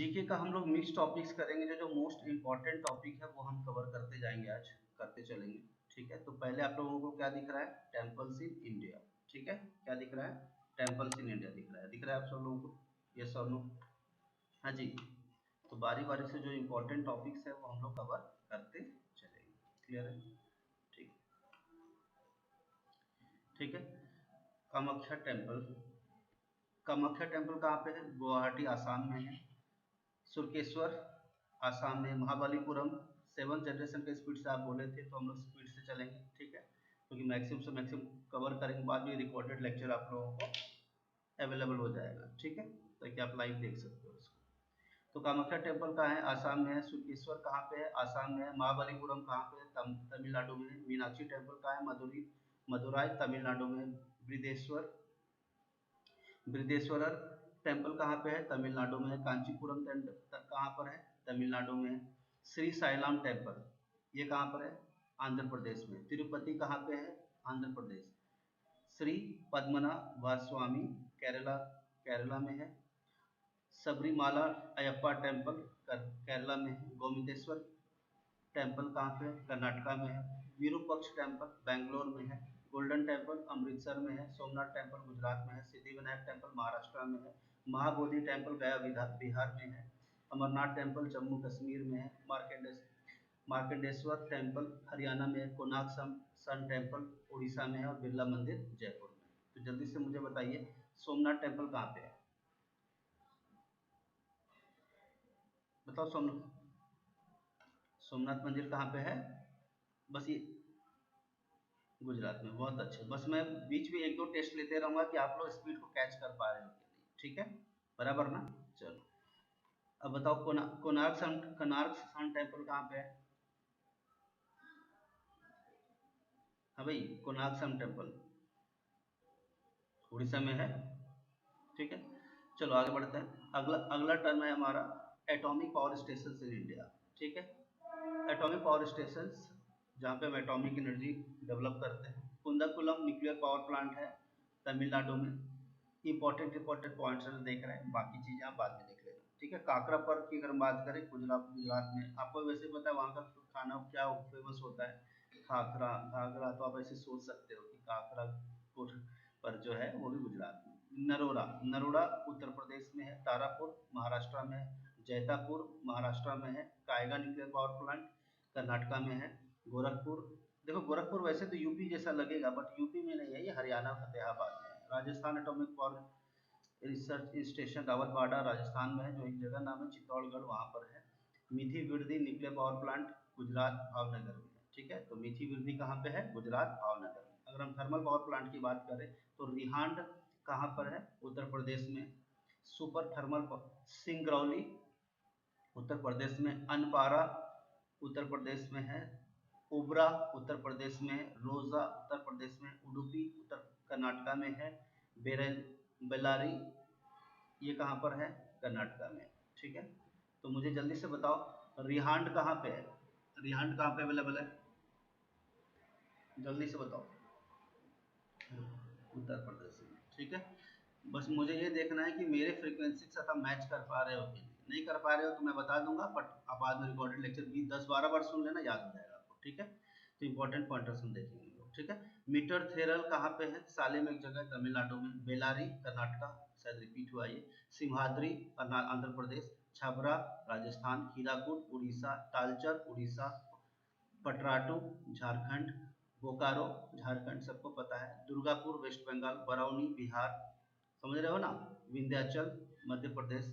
GK का हम लोग मिक्स टॉपिक्स करेंगे, जो जो मोस्ट इम्पॉर्टेंट टॉपिक है वो हम कवर करते जाएंगे, आज करते चलेंगे। ठीक है, तो पहले आप लोगों को क्या दिख रहा है? Temples in India. ठीक है, क्या दिख रहा है? टेम्पल्स इन इंडिया दिख रहा है आप सब लोगों को? यस और नो? हाँ जी। तो बारी बारी से जो इम्पोर्टेंट टॉपिक्स है वो हम लोग कवर करते चलेंगे। क्लियर है? ठीक, ठीक है। कामाख्या टेम्पल, कामाख्या टेम्पल कहाँ पे है? गुवाहाटी आसाम में है। सुरकेश्वर आसाम में। महाबलीपुरम 7th जनरेशन के स्पीड से आप बोले थे तो हम लोग स्पीड से चलेंगे। ठीक है, क्योंकि मैक्सिमम से मैक्सिमम कवर करेंगे, बाद में रिकॉर्डेड लेक्चर आप लोगों को अवेलेबल हो जाएगा। ठीक है, ताकि आप लाइव देख सकते हो इसको। तो कामाख्या टेम्पल कहाँ है? आसाम में है। सुरकेश्वर कहाँ पे है? आसाम में है। महाबलीपुरम कहाँ पे है? तमिलनाडु में है। मीनाक्षी टेम्पल कहाँ है? मदुराई तमिलनाडु में है। बृहदेश्वर बृहदेश्वरर टेम्पल कहाँ पे है? तमिलनाडु में है। कांचीपुरम कहाँ पर है? तमिलनाडु में है। श्री साईलाम टेम्पल ये कहाँ पर है? आंध्र प्रदेश में। तिरुपति कहाँ पे है? आंध्र प्रदेश। श्री पद्मनाभ स्वामी केरला केरला में है। सबरीमाला अयप्पा टेम्पल केरला में है। गोमतेश्वर टेम्पल कहाँ पे है? कर्नाटका में है। विरूपक्ष टेम्पल बेंगलोर में है। गोल्डन टेम्पल अमृतसर में है। सोमनाथ टेम्पल गुजरात में है। सिद्धिविनायक टेम्पल महाराष्ट्र में है। महाबोधि टेम्पल गया बिहार में है। अमरनाथ टेम्पल जम्मू कश्मीर में है। मार्कंडेश्वर टेम्पल हरियाणा में है। कोणार्क सन टेम्पल उड़ीसा में है। और बिरला मंदिर जयपुर में। तो जल्दी से मुझे बताइए, सोमनाथ टेम्पल कहाँ पे है? बताओ, सोमनाथ मंदिर कहाँ पे है? बस ये गुजरात में। बहुत अच्छे। बस मैं बीच में एक दो टेस्ट लेते रहूंगा कि आप लोग स्पीड को कैच कर पा रहे हो कि नहीं। ठीक है, बराबर ना? चलो, अब बताओ, कोणार्क सन टेम्पल कहाँ पे है? हाँ भाई, कोणार्क सन टेम्पल उड़ीसा में है। ठीक है, चलो आगे बढ़ते हैं। अगला अगला टर्म है हमारा atomic power station in India. ठीक है, एटॉमिक पावर स्टेशन जहाँ पे हम एटॉमिक एनर्जी डेवलप करते हैं। कुंदाकुलम न्यूक्लियर पावर प्लांट है तमिलनाडु में। इंपॉर्टेंट इंपॉर्टेंट पॉइंट्स देख रहे हैं, बाकी चीजें आप बाद में देख लेना। ठीक है, काकरा पर्व की अगर हम बात करें, गुजरात में, आपको वैसे पता है वहाँ का खाना क्या फेमस होता है? खाकरा। खाकरा तो आप ऐसे सोच सकते हो कि काकरा पर जो है वो भी गुजरात में। नरोड़ा नरोड़ा उत्तर प्रदेश में है। तारापुर महाराष्ट्र में है। जैतापुर महाराष्ट्र में है। Kaiga nuclear power plant Karnataka में है। गोरखपुर, देखो गोरखपुर वैसे तो यूपी जैसा लगेगा, बट यूपी में नहीं है, ये हरियाणा फतेहाबाद में है। Rajasthan atomic power research station Rawatbhata Rajasthan में है, जो एक जगह नाम है चित्तौड़गढ़, वहाँ पर है। Mithi Virdi nuclear power plant Gujarat Bhavnagar में है। ठीक है, तो मिथि विर्दी कहाँ पे है? गुजरात भावनगर में। अगर हम थर्मल पावर प्लांट की बात करें तो रिहांड कहाँ पर है? उत्तर प्रदेश में। सुपर थर्मल सिंगरौली उत्तर प्रदेश में। अनपारा उत्तर प्रदेश में है। ओबरा उत्तर प्रदेश में। रोजा उत्तर प्रदेश में। उडुपी उत्तर कर्नाटका में है। बेलारी ये कहाँ पर है? कर्नाटका में। ठीक है, तो मुझे जल्दी से बताओ, रिहांड कहाँ पे है? रिहांड कहाँ पे अवेलेबल है? जल्दी से बताओ। उत्तर प्रदेश में। ठीक है, बस मुझे ये देखना है कि मेरे फ्रीक्वेंसी के साथ आप मैच कर पा रहे हो कि नहीं कर पा रहे हो तो मैं बता दूंगा, बट आप बाद में रिकॉर्डेड लेक्चर भी 10-12 बार सुन लेना, याद हो जाएगा आपको। ठीक है, तो इंपॉर्टेंट पॉइंटर्स हम देखेंगे लोग। ठीक है, मीटर थेरल कहाँ पे है? साले में एक जगह तमिलनाडु में। बेलारी कर्नाटका, शायद रिपीट हुआ ये। सिंहाद्री आंध्र प्रदेश। छबरा राजस्थान। हीराकुद उड़ीसा। तालचर उड़ीसा। पटराटू झारखंड। बोकारो झारखंड, सबको पता है। Durgapur West Bengal. बरौनी बिहार, समझ रहे हो ना? Vindhyachal Madhya Pradesh.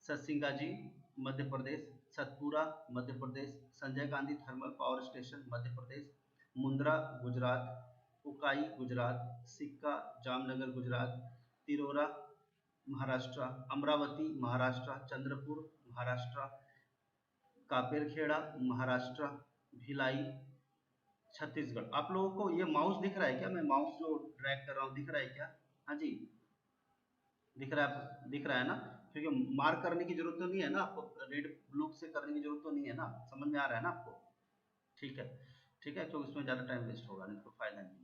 Satsingaji Madhya Pradesh. Satpura Madhya Pradesh. Sanjay Gandhi thermal power station Madhya Pradesh. Mundra Gujarat. Ukai Gujarat. Sikka Jamnagar Gujarat. Tirora Maharashtra. Amravati Maharashtra. Chandrapur Maharashtra. कापेरखेड़ा Maharashtra. Bhilai Chhattisgarh. आप लोगों को ये माउस दिख रहा है क्या? मैं माउस जो ड्रैग कर रहा हूँ दिख रहा है क्या? हाँ जी, दिख रहा है ना? क्योंकि मार्क करने की जरूरत तो नहीं है ना आपको, रेड ब्लू से करने की जरूरत तो नहीं है ना? समझ में आ रहा है ना आपको? ठीक है, ठीक है, तो इसमें ज़्यादा टाइम वेस्ट होगा नहीं तो फायदा नहीं।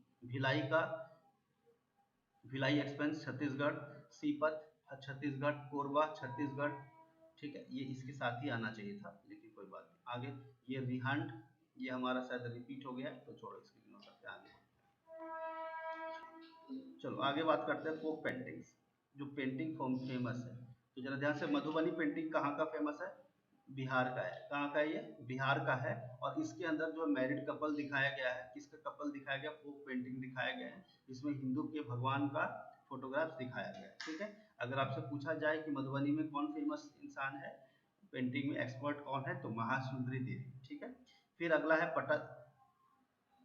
भिलाई एक्सपेंस छत्तीसगढ़। सीपत छत्तीसगढ़, कोरबा छत्तीसगढ़, ठीक है, ये इसके साथ ही आना चाहिए था, लेकिन कोई बात नहीं। आगे ये रिहंड, ये हमारा शायद रिपीट हो गया है, तो छोड़ो, इसकी इग्नोर करते हैं आगे। चलो आगे बात करते हैं फोक पेंटिंग्स, जो पेंटिंग फॉर्म फेमस है। तो जरा ध्यान से, मधुबनी पेंटिंग कहाँ का फेमस है? बिहार का है। कहाँ का है ये? बिहार का है। और इसके अंदर जो मैरिड कपल दिखाया गया है, किसका कपल दिखाया गया? फोक पेंटिंग दिखाया गया है। इसमें हिंदू के भगवान का फोटोग्राफ दिखाया गया है, ठीक है। अगर आपसे पूछा जाए कि मधुबनी में कौन फेमस इंसान है, पेंटिंग में एक्सपर्ट कौन है, तो महासुंदरी देवी, ठीक है। फिर अगला है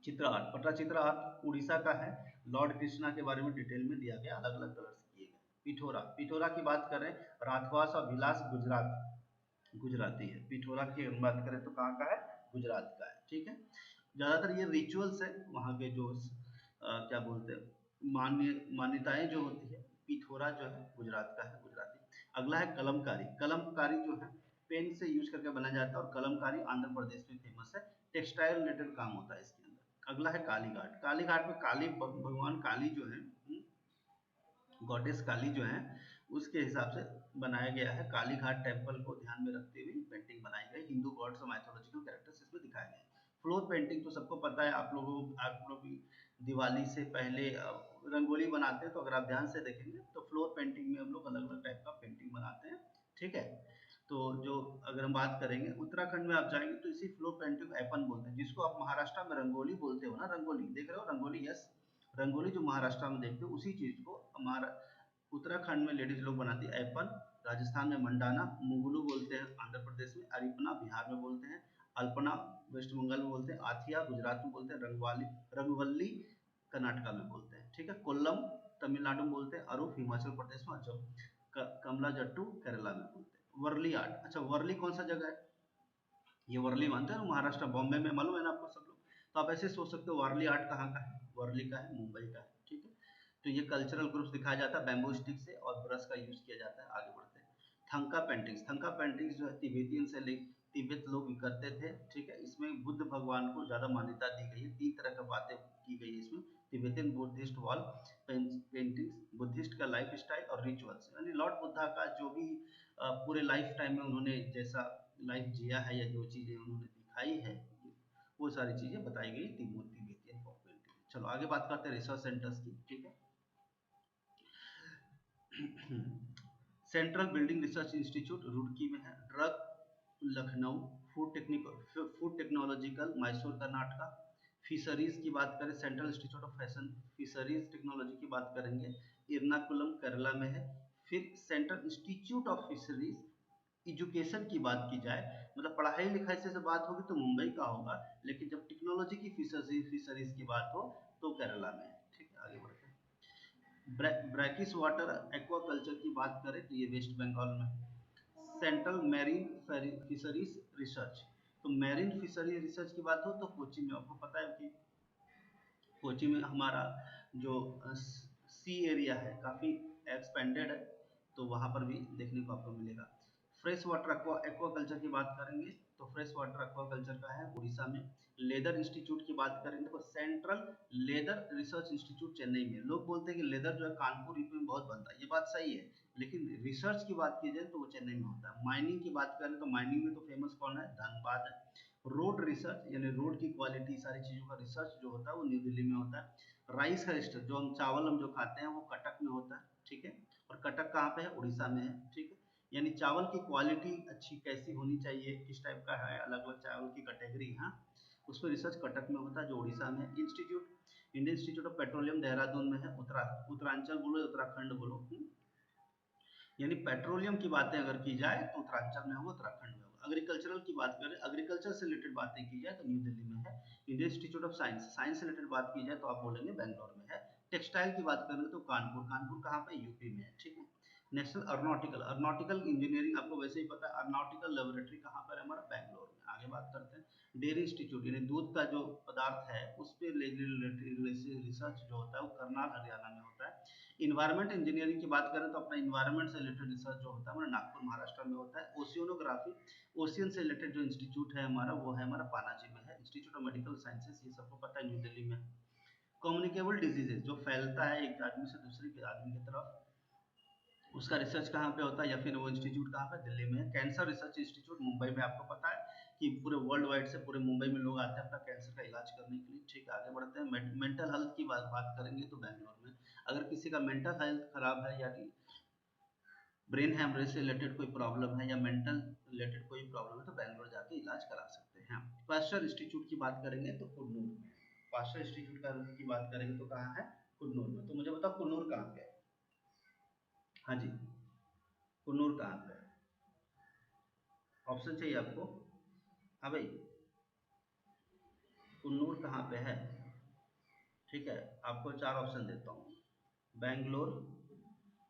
चित्र आर्ट। पट्टचित्र आर्ट उड़ीसा का है। लॉर्ड कृष्णा के बारे में डिटेल में दिया गया, अलग अलग कलर से किए गए। पिठोरा, पिठोरा की बात करें, राधवास और विलास गुजराती है। पिठोरा की बात करें तो कहाँ का है? गुजरात का है, ठीक है। ज्यादातर ये रिचुअल्स है वहाँ के, जो क्या बोलते हैं, मान्यताएं जो होती है, पिठोरा जो है गुजरात का है, गुजराती। अगला है कलमकारी। कलमकारी जो है पेन से यूज करके बनाया जाता है, और कलमकारी आंध्र प्रदेश में फेमस है। टेक्सटाइल रिलेटेड काम होता है इसके अंदर। अगला है कालीघाट। कालीघाट में काली भगवान काली जो है, गॉडेस काली जो है, उसके हिसाब से बनाया गया है। कालीघाट टेम्पल को ध्यान में रखते हुए पेंटिंग बनाई गई। हिंदू गॉड्स और माइथोलॉजिकल कैरेक्टर्स इसमें दिखाए गए हैं। फ्लोर पेंटिंग तो सबको पता है, आप लोग भी दिवाली से पहले रंगोली बनाते हैं, तो अगर आप ध्यान से देखेंगे तो फ्लोर पेंटिंग में हम लोग अलग अलग टाइप का पेंटिंग बनाते हैं, ठीक है। तो जो अगर हम बात करेंगे उत्तराखंड में आप जाएंगे तो इसी फ्लोर पेंटिंग को एपन बोलते हैं, जिसको आप महाराष्ट्र में रंगोली बोलते हो ना, रंगोली देख रहे हो, रंगोली, यस, रंगोली जो महाराष्ट्र में देखते हो, उसी चीज को हमारा उत्तराखंड में लेडीज लोग बनाती है एपन। राजस्थान में मंडाना, मुगलू बोलते हैं आंध्र प्रदेश में, अरिपना बिहार में बोलते हैं, अल्पना वेस्ट बंगाल में बोलते हैं, आथिया गुजरात में बोलते हैं, रंगवल्ली कर्नाटका में बोलते हैं, ठीक है। कोल्लम तमिलनाडु में बोलते हैं, अरूप हिमाचल प्रदेश में, जब कमला जट्टू केरला में बोलते हैं। वर्ली आर्ट, अच्छा वर्ली कौन सा जगह है? ये वर्ली मानते हैं ना महाराष्ट्र, बॉम्बे में, मालूम है ना आपको सब लोग। तो आप ऐसे सोच सकते हो वारली आर्ट कहाँ का है? वर्ली का है, मुंबई का है, ठीक है। तो ये कल्चरल ग्रुप्स दिखाया जाता है बैम्बू स्टिक से, और ब्रश का यूज किया जाता है। आगे बढ़ते हैं। थंका पेंटिंग्स। थंका पेंटिंग्स जो है तिब्बतियन से तिब्बत लोग करते थे, ठीक है। इसमें बुद्ध भगवान को ज्यादा मान्यता दी गई है। 3 तरह की बातें की गई है इसमें। Tibetan Buddhist wall paintings, Buddhist का लाइफ स्टाइल और रिचुअल्स, यानी लॉर्ड बुद्धा का जो भी पूरे लाइफ टाइम में उन्होंने जैसा लाइफ जिया है, या जो चीजें उन्होंने दिखाई है, वो सारी चीजें बताई गई तिब्बतियन फॉक पेंटिंग। चलो आगे बात करते हैं रिसर्च सेंटर्स की, ठीक है। Central building research institute Roorkee में है। Drug Lucknow. Food technological Mysore Karnataka. Fisheries की बात करें, central institute of fashion fisheries technology की बात करेंगे, एर्नाकुलम केरला में है। फिर central institute of fisheries education की बात की जाए, मतलब पढ़ाई लिखाई से बात होगी तो मुंबई का होगा, लेकिन जब टेक्नोलॉजी की फिशरीज की बात हो तो केरला में है, ठीक है। आगे बढ़ते हैं। ब्रैकिस वाटर एक्वाकल्चर की बात करें तो ये वेस्ट बंगाल में है। सेंट्रल मैरीन फिशरीज रिसर्च, तो मैरीन फिशरी रिसर्च की बात हो तो कोची में, आपको पता है कि कोची में हमारा जो सी एरिया है काफ़ी एक्सपेंडेड है, तो वहाँ पर भी देखने को आपको मिलेगा। फ्रेश वाटर एक्वाकल्चर की बात करेंगे तो फ्रेश वाटर एक्वाकल्चर का है उड़ीसा में। लेदर इंस्टीट्यूट की बात करेंगे तो central leather research institute Chennai में। लोग बोलते हैं कि लेदर जो है कानपुर यूपी में बहुत बनता है, ये बात सही है, लेकिन रिसर्च की बात की जाए तो वो चेन्नई में होता है। माइनिंग की बात करें तो माइनिंग में तो फेमस कौन है? धनबाद है। रोड रिसर्च यानी रोड की क्वालिटी, सारी चीज़ों का रिसर्च जो होता है वो न्यू दिल्ली में होता है। राइस हर्स्ट, जो हम चावल हम जो खाते हैं वो कटक में होता है, ठीक है। और कटक कहाँ पे है? उड़ीसा में है, ठीक है। यानी चावल की क्वालिटी अच्छी कैसी होनी चाहिए, किस टाइप का है, अलग अलग चावल की कैटेगरी, हाँ, उस पर रिसर्च कटक में होता है जो उड़ीसा में है। Indian institute of petroleum Dehradun में है। उत्तरांचल बोलो, उत्तराखंड बोलो, यानी पेट्रोलियम की बातें अगर की जाए तो उत्तरांचल में होगा, उत्तराखंड में होगा। एग्रीकल्चरल की बात करें, एग्रीकल्चर से रिलेटेड बातें की जाए तो न्यू दिल्ली में है। इंडियन इंस्टीट्यूट ऑफ साइंस से रिलेटेड बात की जाए तो आप बोलेंगे बेंगलोर में है। टेक्सटाइल की बात करें तो कानपुर कहाँ पे? यूपी में है, ठीक है। नेशनल एरोनॉटिकल इंजीनियरिंग, आपको वैसे ही पता है, एरोनॉटिकल लेबोरेटरी कहाँ पर है? हमारा बेंगलोर में। आगे बात करते हैं डेयरी इंस्टीट्यूट, यानी दूध का जो पदार्थ है उस पर रिसर्च जो होता है वो करनाल हरियाणा में होता है। इन्वायरमेंट इंजीनियरिंग की बात करें तो अपना इन्वायरमेंट से रिलेटेड रिसर्च जो होता है हमारा नागपुर महाराष्ट्र में होता है। ओशियोनोग्राफी, ओशियन से रिलेटेड जो इंस्टीट्यूट है हमारा वो है हमारा पानाजी में है। इंस्टीट्यूट ऑफ मेडिकल साइंसेस, ये सबको पता है, न्यू दिल्ली में। कम्युनिकेबल डिजीजेज, जो फैलता है एक आदमी से दूसरे के आदमी की तरफ, उसका रिसर्च कहाँ पे होता है, या फिर वो इंस्टीट्यूट कहाँ पे, दिल्ली में है। कैंसर रिसर्च इंस्टीट्यूट मुंबई में, आपको पता है कि पूरे वर्ल्ड वाइड से पूरे मुंबई में लोग आते हैं अपना कैंसर का इलाज करने के लिए। ठीक है, आगे बढ़ते हैं। मेंटल हेल्थ की बात करेंगे तो बैंगलोर में, अगर किसी का मेंटल हेल्थ खराब है, यानी ब्रेन हैमरेज से रिलेटेड कोई प्रॉब्लम है या मेंटल रिलेटेड कोई प्रॉब्लम है, तो बैंगलोर जाके इलाज करा सकते हैं। पास्चर इंस्टीट्यूट की बात करेंगे तो कुन्नूर में, पास्चर इंस्टीट्यूट की बात करेंगे तो कहाँ है, कुन्नूर में। तो मुझे बताओ कुन्नूर कहाँ पे है? हाँ जी, कुन्नूर कहाँ पे है? ऑप्शन चाहिए आपको? हाँ भाई, कुन्नूर कहाँ पे है? ठीक है, आपको 4 ऑप्शन देता हूँ। बैंगलोर,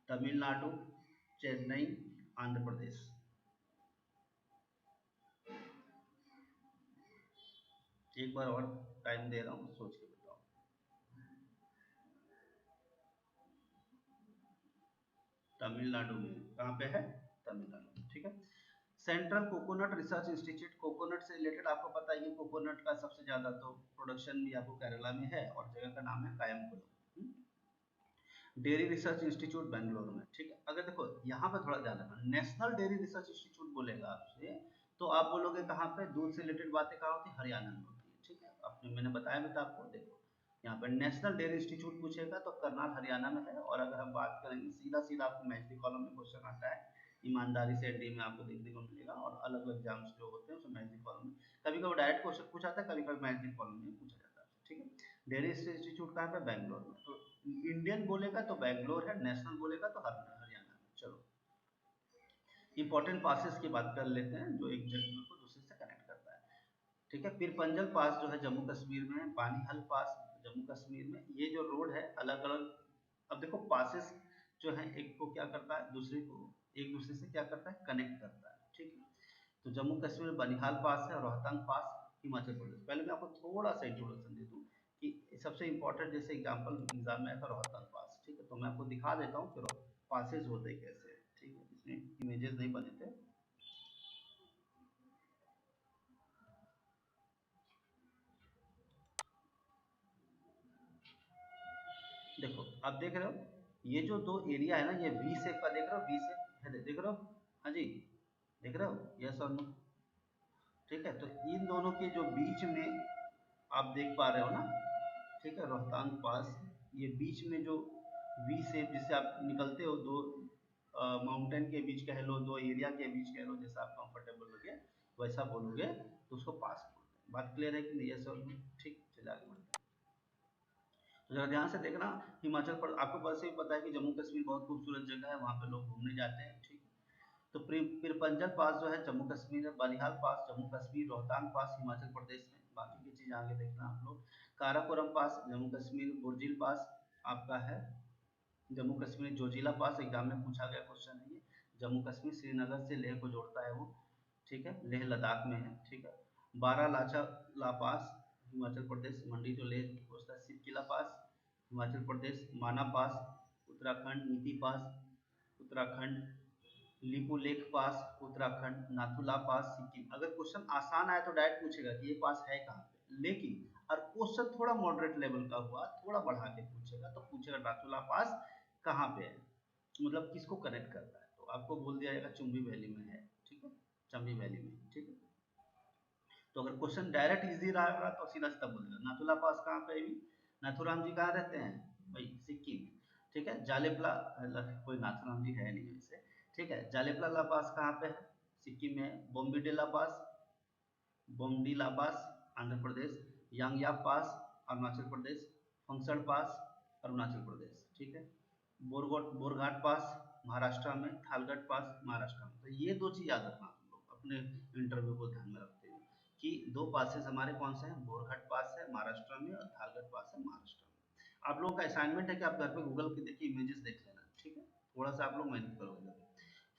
तमिलनाडु, चेन्नई, आंध्र प्रदेश। एक बार और टाइम दे रहा हूँ, सोच के बताओ। तमिलनाडु में कहाँ पे है? तमिलनाडु में, ठीक है। Central coconut research institute, coconut से रिलेटेड आपको पता है कि कोकोनट का सबसे ज्यादा तो प्रोडक्शन भी आपको केरला में है, और जगह का नाम है Kayamkulam. Dairy research institute Bangalore में, ठीक है। अगर देखो यहाँ पे थोड़ा ध्यान रखना, नेशनल डेयरी रिसर्च इंस्टीट्यूट बोलेगा आपसे, तो आप बोलोगे कहाँ पे, दूध से रिलेटेड बातें कहाँ होती है, हरियाणा में होती है। ठीक है, आपने मैंने बताया भी था आपको। देखो यहाँ पर नेशनल डेयरी इंस्टीट्यूट पूछेगा तो करनाल हरियाणा में है। और अगर हम बात करेंगे सीधा सीधा, आपको मैथ्स कॉलम में क्वेश्चन आता है, ईमानदारी से एनडीए में आपको देखने को मिलेगा, और अलग अलग एग्जाम्स जो होते हैं उसमें मैथ्स कॉलम में कभी कभी डायरेक्ट क्वेश्चन पूछा जाता है, कभी कभी मैथ्स कॉलम में पूछा जाता है। ठीक है, डेयरी इंस्टीट्यूट कहाँ पे, बैंगलोर में। तो इंडियन बोलेगा तो बैंगलोर है, नेशनल बोलेगा तो हरियाणा में। चलो, इंपॉर्टेंट पासेस की बात कर लेते हैं जो एक जगह को दूसरे से कनेक्ट करता है। ठीक है, पीरपंजल पास जो है जम्मू कश्मीर में है, बानीहल पास जम्मू कश्मीर में। ये जो रोड है अलग अलग, अब देखो पासेस जो है एक को क्या करता है, दूसरे को एक दूसरे से क्या करता है, कनेक्ट करता है। ठीक है, तो जम्मू कश्मीर में बनिहाल पास है, रोहतांग पास हिमाचल प्रदेश। पहले मैं आपको थोड़ा सा इंट्रोडक्शन दे दूं कि सबसे इंपॉर्टेंट जैसे एग्जांपल एग्जाम में आया था रोहतांग पास। ठीक है, तो मैं आपको दिखा देता हूँ कि पासेज होते कैसे हैं। ठीक है, इसमें इमेजेस नहीं बने थे। देखो आप देख रहे हो ये जो दो एरिया है ना, ये वी शेप का देख रहे हो, वी शेप है, देख रहे हो? हाँ जी, देख रहे हो, यस और नो? ठीक है, तो इन दोनों के जो बीच में आप देख पा रहे हो ना, ठीक है, रोहतांग पास, ये बीच में जो वी शेप जिससे आप निकलते हो, दो माउंटेन के बीच कह लो, दो एरिया के बीच कह लो, जैसा आप कंफर्टेबल लगे वैसा बोलोगे तो उसको पास बोलते हैं। बात क्लियर है कि नहीं? यस और नो? ठीक, चलिए आगे बढ़ते हैं। तो जरा ध्यान से देखना, हिमाचल प्रदेश आपको वैसे भी पता है कि जम्मू कश्मीर बहुत खूबसूरत जगह है, वहाँ पे लोग घूमने जाते हैं। ठीक, तो पीरपंजल पास जो है जम्मू कश्मीर है, बनिहाल पास जम्मू कश्मीर, रोहतांग पास हिमाचल प्रदेश में। बाकी की चीज़ आगे देखना आप लोग। काराकोरम पास जम्मू कश्मीर, बुर्जिल पास आपका है जम्मू कश्मीर, जोजिला पास एग्जाम में पूछा गया क्वेश्चन है ये, जम्मू कश्मीर श्रीनगर से लेह को जोड़ता है वो। ठीक है, लेह लद्दाख में है। ठीक है, बारालाचा ला पास हिमाचल प्रदेश, मंडी जो लेह पहुँचता है, सिरकिला पास हिमाचल प्रदेश, माना पास उत्तराखंड, नीति पास उत्तराखंड, लिपू लेक पास उत्तराखंड, नाथुला पास सिक्किम। अगर क्वेश्चन आसान आया तो डायरेक्ट पूछेगा कि ये पास है कहाँ पे, लेकिन और क्वेश्चन थोड़ा मॉडरेट लेवल का हुआ, थोड़ा बढ़ा के पूछेगा तो पूछेगा नाथुला पास कहाँ पे है, मतलब किसको कनेक्ट करता है, तो आपको बोल दिया जाएगा चुम्बी वैली में है। ठीक है, चंबी वैली में। ठीक है, तो अगर क्वेश्चन डायरेक्ट इजी रहा तो सीधा सीधा बोल देगा नाथुला पास कहाँ पे है। नाथुराम जी कहाँ रहते हैं भाई? सिक्किम। ठीक है, जालेपला, कोई नाथुराम जी है नहीं वैसे। ठीक है, जालेपला ला पास कहाँ पे है? सिक्किम में। बोम्बीडिला पास, बोमडीला पास आंध्र प्रदेश, यांगयाप पास अरुणाचल प्रदेश, फंगसड़ पास अरुणाचल प्रदेश। ठीक है, बोरघाट पास महाराष्ट्र में, थालगढ़ पास महाराष्ट्र में। तो ये दो चीज याद रखना तुम लोग अपने इंटरव्यू को ध्यान में रखते हुए कि दो पासेस हमारे कौन से हैं, बोरघाट पास है महाराष्ट्र में और थालगढ़ पास है महाराष्ट्र में। आप लोगों का असाइनमेंट है कि आप घर पे गूगल के देखिए इमेजेस देख लेना। ठीक है, थोड़ा सा आप लोग मेहनत करोगे।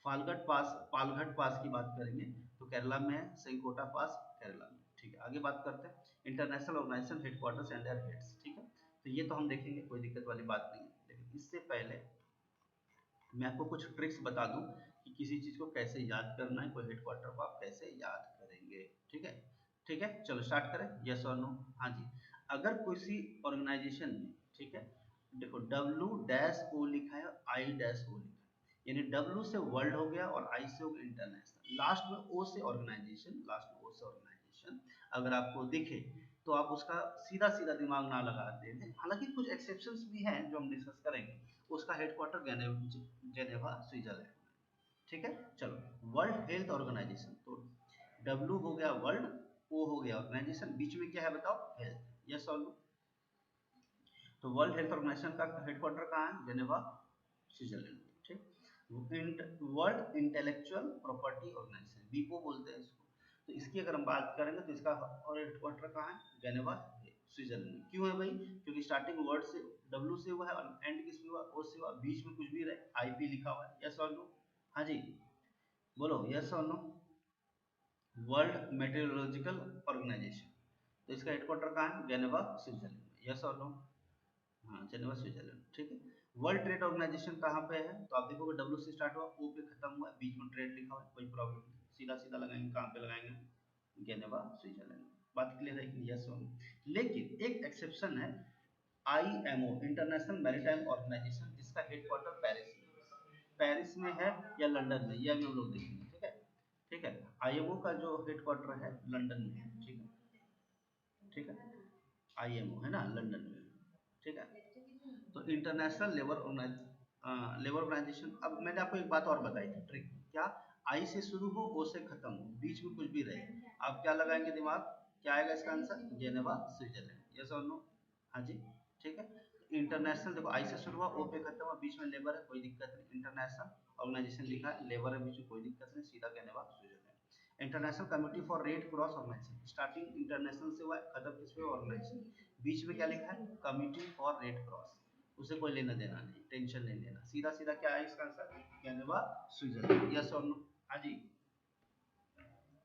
पालघाट पास की बात करेंगे तो केरला में है, सेंकोटा पास केरला में। ठीक है, आगे बात करते हैं international organisation headquarters and their heads. ठीक है, तो ये तो हम देखेंगे, कोई दिक्कत वाली बात नहीं है, लेकिन इससे पहले मैं आपको कुछ ट्रिक्स बता दूं कि किसी चीज को कैसे याद करना है, कोई हेडक्वार्टर को आप कैसे याद करेंगे। ठीक है, ठीक है, चलो स्टार्ट करें, यस और नो? हाँ जी, अगर किसी ऑर्गेनाइजेशन में, ठीक है, देखो डब्ल्यू डैश ओ लिखा है और आई डैश ओ लिखा है, यानी डब्ल्यू से वर्ल्ड हो गया और आई से हो गया इंटरनेशनल, लास्ट में ओ से ऑर्गेनाइजेशन, लास्ट में ओ से ऑर्गेनाइजेशन अगर आपको दिखे तो आप उसका सीधा सीधा दिमाग ना लगाते हैं। हालांकि कुछ एक्सेप्शंस भी हैं जो हम डिस्कस करेंगे। उसका हेडक्वार्टर जेनेवा स्विट्जरलैंड, ठीक है। चलो वर्ल्ड हेल्थ ऑर्गेनाइजेशन, तो डब्ल्यू हो गया वर्ल्ड, ओ हो गया ऑर्गेनाइजेशन, बीच में क्या है बताओ, हेल्थ, यस और नो। तो वर्ल्ड हेल्थ ऑर्गेनाइजेशन का हेडक्वार्टर कहाँ है, जेनेवा स्विट्जरलैंड, ठीक। वर्ल्ड इंटेलेक्चुअल प्रॉपर्टी ऑर्गेनाइजेशन, वीपो बोलते हैं इसको। तो इसकी अगर हम बात करेंगे तो इसका और हेडक्वार्टर कहाँ है, जेनेवा स्विट्जरलैंड। क्यों है भाई, क्योंकि स्टार्टिंग वर्ड से डब्ल्यू से हुआ है और एंड किस में हुआ, ओ से हुआ, बीच में कुछ भी रहे, आईपी लिखा हुआ है, यस और नो। हाँ जी बोलो, यस और नो। वर्ल्ड मेटेरोलॉजिकल ऑर्गेनाइजेशन, तो इसका हेडक्वार्टर कहाँ है, जेनेवा स्विट्जरलैंड, यस और नो। हाँ जेनेवा स्विट्जरलैंड, ठीक है। वर्ल्ड ट्रेड ऑर्गेनाइजेशन कहाँ पे है, तो आप देखोगे डब्ल्यू से स्टार्ट हुआ, ओ पे खत्म हुआ, बीच में ट्रेड लिखा हुआ है, कोई प्रॉब्लम नहीं, सीधा सीधा लगाएंगे, कहाँ पे लगाएंगे, जेनेवा स्विट्जरलैंड। बात क्लियर है कि यस और नो। लेकिन एक एक्सेप्शन है, आईएमओ इंटरनेशनल मैरीटाइम ऑर्गेनाइजेशन, जिसका हेडक्वार्टर पेरिस पेरिस में है या लंदन में, ये अभी हम लोग देखेंगे, ठीक है। ठीक है, आईएमओ का जो हेडक्वार्टर है लंदन में है, ठीक है, ठीक है। आईएमओ है ना लंदन में, ठीक है। तो इंटरनेशनल लेबर ऑर्गेनाइजेशन, अब मैंने आपको एक बात और बताई थी ट्रिक, क्या, आई से शुरू हो, ओ से खत्म हो, बीच में कुछ भी रहे, आप क्या लगाएंगे दिमाग, क्या आएगा इसका आंसर, जेनेवा स्विट्जरलैंड, यस और नो। हाँ जी, ठीक है। इंटरनेशनल देखो, आई से शुरू हुआ, ओ पे खत्म हुआ, बीच में लेबर है, कोई दिक्कत नहीं, इंटरनेशनल ऑर्गेनाइजेशन लिखा है, लेबर है बीच में, कोई दिक्कत नहीं, सीधा Geneva Switzerland. International committee for Red Cross organisation, starting international से हुआ है, खत्म किस पे, ऑर्गेनाइजेशन, बीच में क्या लिखा है, कमिटी फॉर रेड क्रॉस, उसे कोई लेना देना नहीं, टेंशन नहीं लेना, सीधा सीधा क्या है इसका आंसर, जेनेवा स्विट्जरलैंड, यस और नो। हाँ जी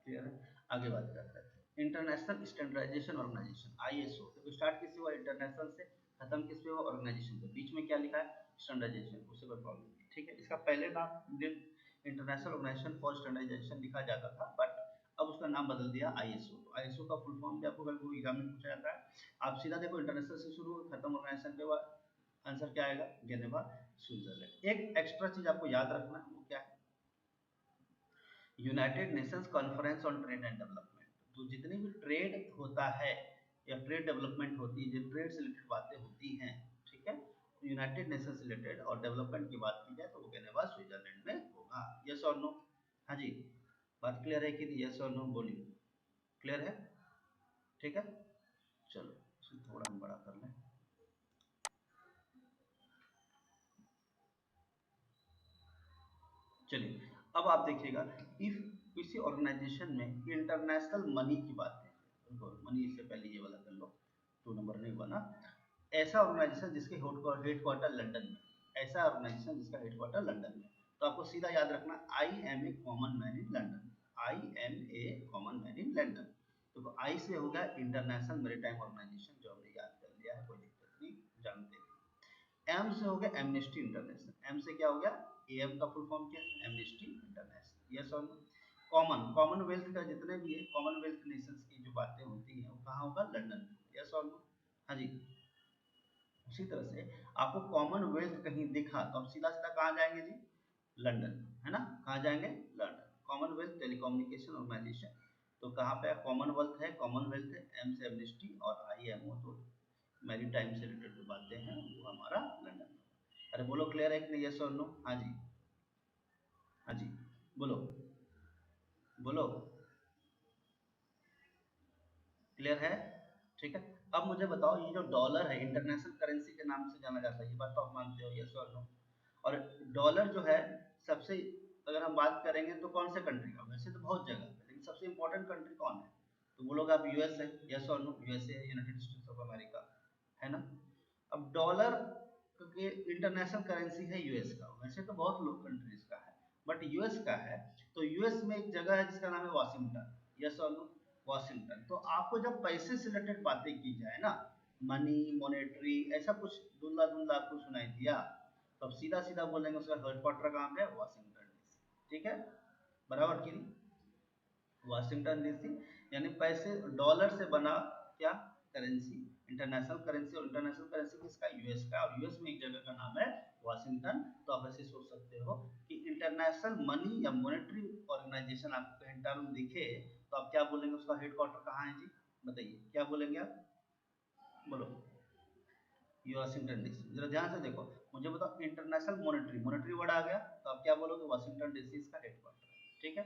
क्लियर है। आगे बात करते हैं इंटरनेशनल स्टैंडर्डाइजेशन ऑर्गेनाइजेशन, आईएसओ, तो स्टार्ट किससे हुआ, इंटरनेशनल से, खत्म किस पे हुआ, ऑर्गेनाइजेशन पे, बीच में क्या लिखा है, स्टैंडर्डाइजेशन, उससे कोई प्रॉब्लम नहीं, ठीक है। इसका पहले नाम इंटरनेशनल ऑर्गेनाइजेशन फॉर स्टैंडर्डाइजेशन लिखा जाता था, बट अब उसका नाम बदल दिया आईएसओ। तो आईएसओ का फुल फॉर्म भी आपको कभी एग्जाम में पूछा जाता है, आप सीधा देखो इंटरनेशनल से शुरू हो, खत्म ऑर्गेनाइजेशन पे हुआ, आंसर क्या आएगा, जेनेवा स्विट्जरलैंड। एक एक्स्ट्रा चीज आपको याद रखना है, वो क्या है, United Nations conference on trade and development. तो जितनी भी ट्रेड होता है या ट्रेड डेवलपमेंट होती है, जो ट्रेड से रिलेटेड बातें होती हैं, ठीक है, यूनाइटेड नेशन से रिलेटेड और डेवलपमेंट की बात की जाए तो वो जेनेवा स्विट्जरलैंड में होगा, यस और नो। हाँ जी, बात क्लियर है कि नहीं, यस और नो बोलिए, क्लियर है, ठीक है। चलो इसे थोड़ा हम बड़ा कर लें, चलिए अब आप देखिएगा, इफ किसी ऑर्गेनाइजेशन में इंटरनेशनल मनी की बात है, मनी इससे पहले ये वाला कर लो, 2 नंबर नहीं हुआ ना, ऐसा ऑर्गेनाइजेशन जिसके हेडक्वार्टर लंदन में, ऐसा ऑर्गेनाइजेशन जिसका हेडक्वार्टर लंदन में, तो आपको सीधा याद रखना, I am a common man in London, I am a common man in London. तो आई से हो गया इंटरनेशनल मैरीटाइम ऑर्गेनाइजेशन, जो हमने याद कर लिया है, कोई दिक्कत नहीं, जानते हैं। एम से हो गया एमनेस्टी इंटरनेशनल, एम से क्या हो गया, एम का फुल फॉर्म क्या है, एमनेस्टी इंटरनेशनल, यस और नो। कॉमनवेल्थ का जितने भी है, कॉमनवेल्थ नेशंस की जो बातें होती हैं वो कहाँ होगा, लंदन में, यस और नो। हाँ जी, उसी तरह से आपको कॉमनवेल्थ कहीं दिखा तो आप सीधा सीधा कहाँ जाएंगे जी, लंदन, है ना, कहाँ जाएंगे, लंदन। कॉमनवेल्थ टेलीकम्युनिकेशन ऑर्गेनाइजेशन, तो कहाँ पे कॉमनवेल्थ है, कॉमनवेल्थ है, एम से एमनेस्टी और आई एम ओ, तो मैरी टाइम से रिलेटेड जो बातें हैं वो हमारा लंदन। अरे बोलो क्लियर है कि नहीं, यस और नो। हाँ जी, हाँ जी बोलो, बोलो क्लियर है, ठीक है। अब मुझे बताओ, ये जो डॉलर है इंटरनेशनल करेंसी के नाम से जाना जाता है, ये बात तो आप मानते हो, यस और नो। और डॉलर जो है सबसे, अगर हम बात करेंगे तो कौन से कंट्री का, वैसे तो बहुत जगह है लेकिन सबसे इंपॉर्टेंट कंट्री कौन है, तो बोलोगे आप यूएस है, यस और नो, यूएसए है, यूनाइटेड स्टेट्स ऑफ अमेरिका, है ना। अब डॉलर के इंटरनेशनल करेंसी है यूएस का, वैसे तो बहुत लोग कंट्रीज का है, बट यूएस का है। तो यूएस में एक जगह है जिसका नाम है वाशिंगटन, यस और नो, वाशिंगटन। तो आपको जब पैसे से रिलेटेड बातें की जाए ना, मनी, मॉनेटरी, ऐसा कुछ धुंधला धुंधला आपको सुनाई दिया, तो अब सीधा सीधा बोलेंगे उसका हेडक्वार्टर कहाँ पे है, वाशिंगटन डीसी, ठीक है, बराबर की नहीं, वाशिंगटन डीसी। यानी पैसे डॉलर से बना क्या, करेंसी, इंटरनेशनल करेंसी, और इंटरनेशनल करेंसी किसका, यूएस का, और यूएस में एक जगह का नाम है वाशिंगटन। तो आप ऐसे सोच सकते हो कि इंटरनेशनल मनी या मॉनेटरी ऑर्गेनाइजेशन आपको कहीं टर्म दिखे तो आप क्या बोलेंगे, उसका हेडक्वार्टर कहाँ है जी, बताइए क्या बोलेंगे आप, बोलो। ये वाशिंगटन डीसी। जरा ध्यान से देखो, मुझे बताओ इंटरनेशनल मॉनेटरी, मॉनेटरी वर्ड आ गया तो आप क्या बोलोगे, वाशिंगटन डीसी इसका हेडक्वार्टर, ठीक है।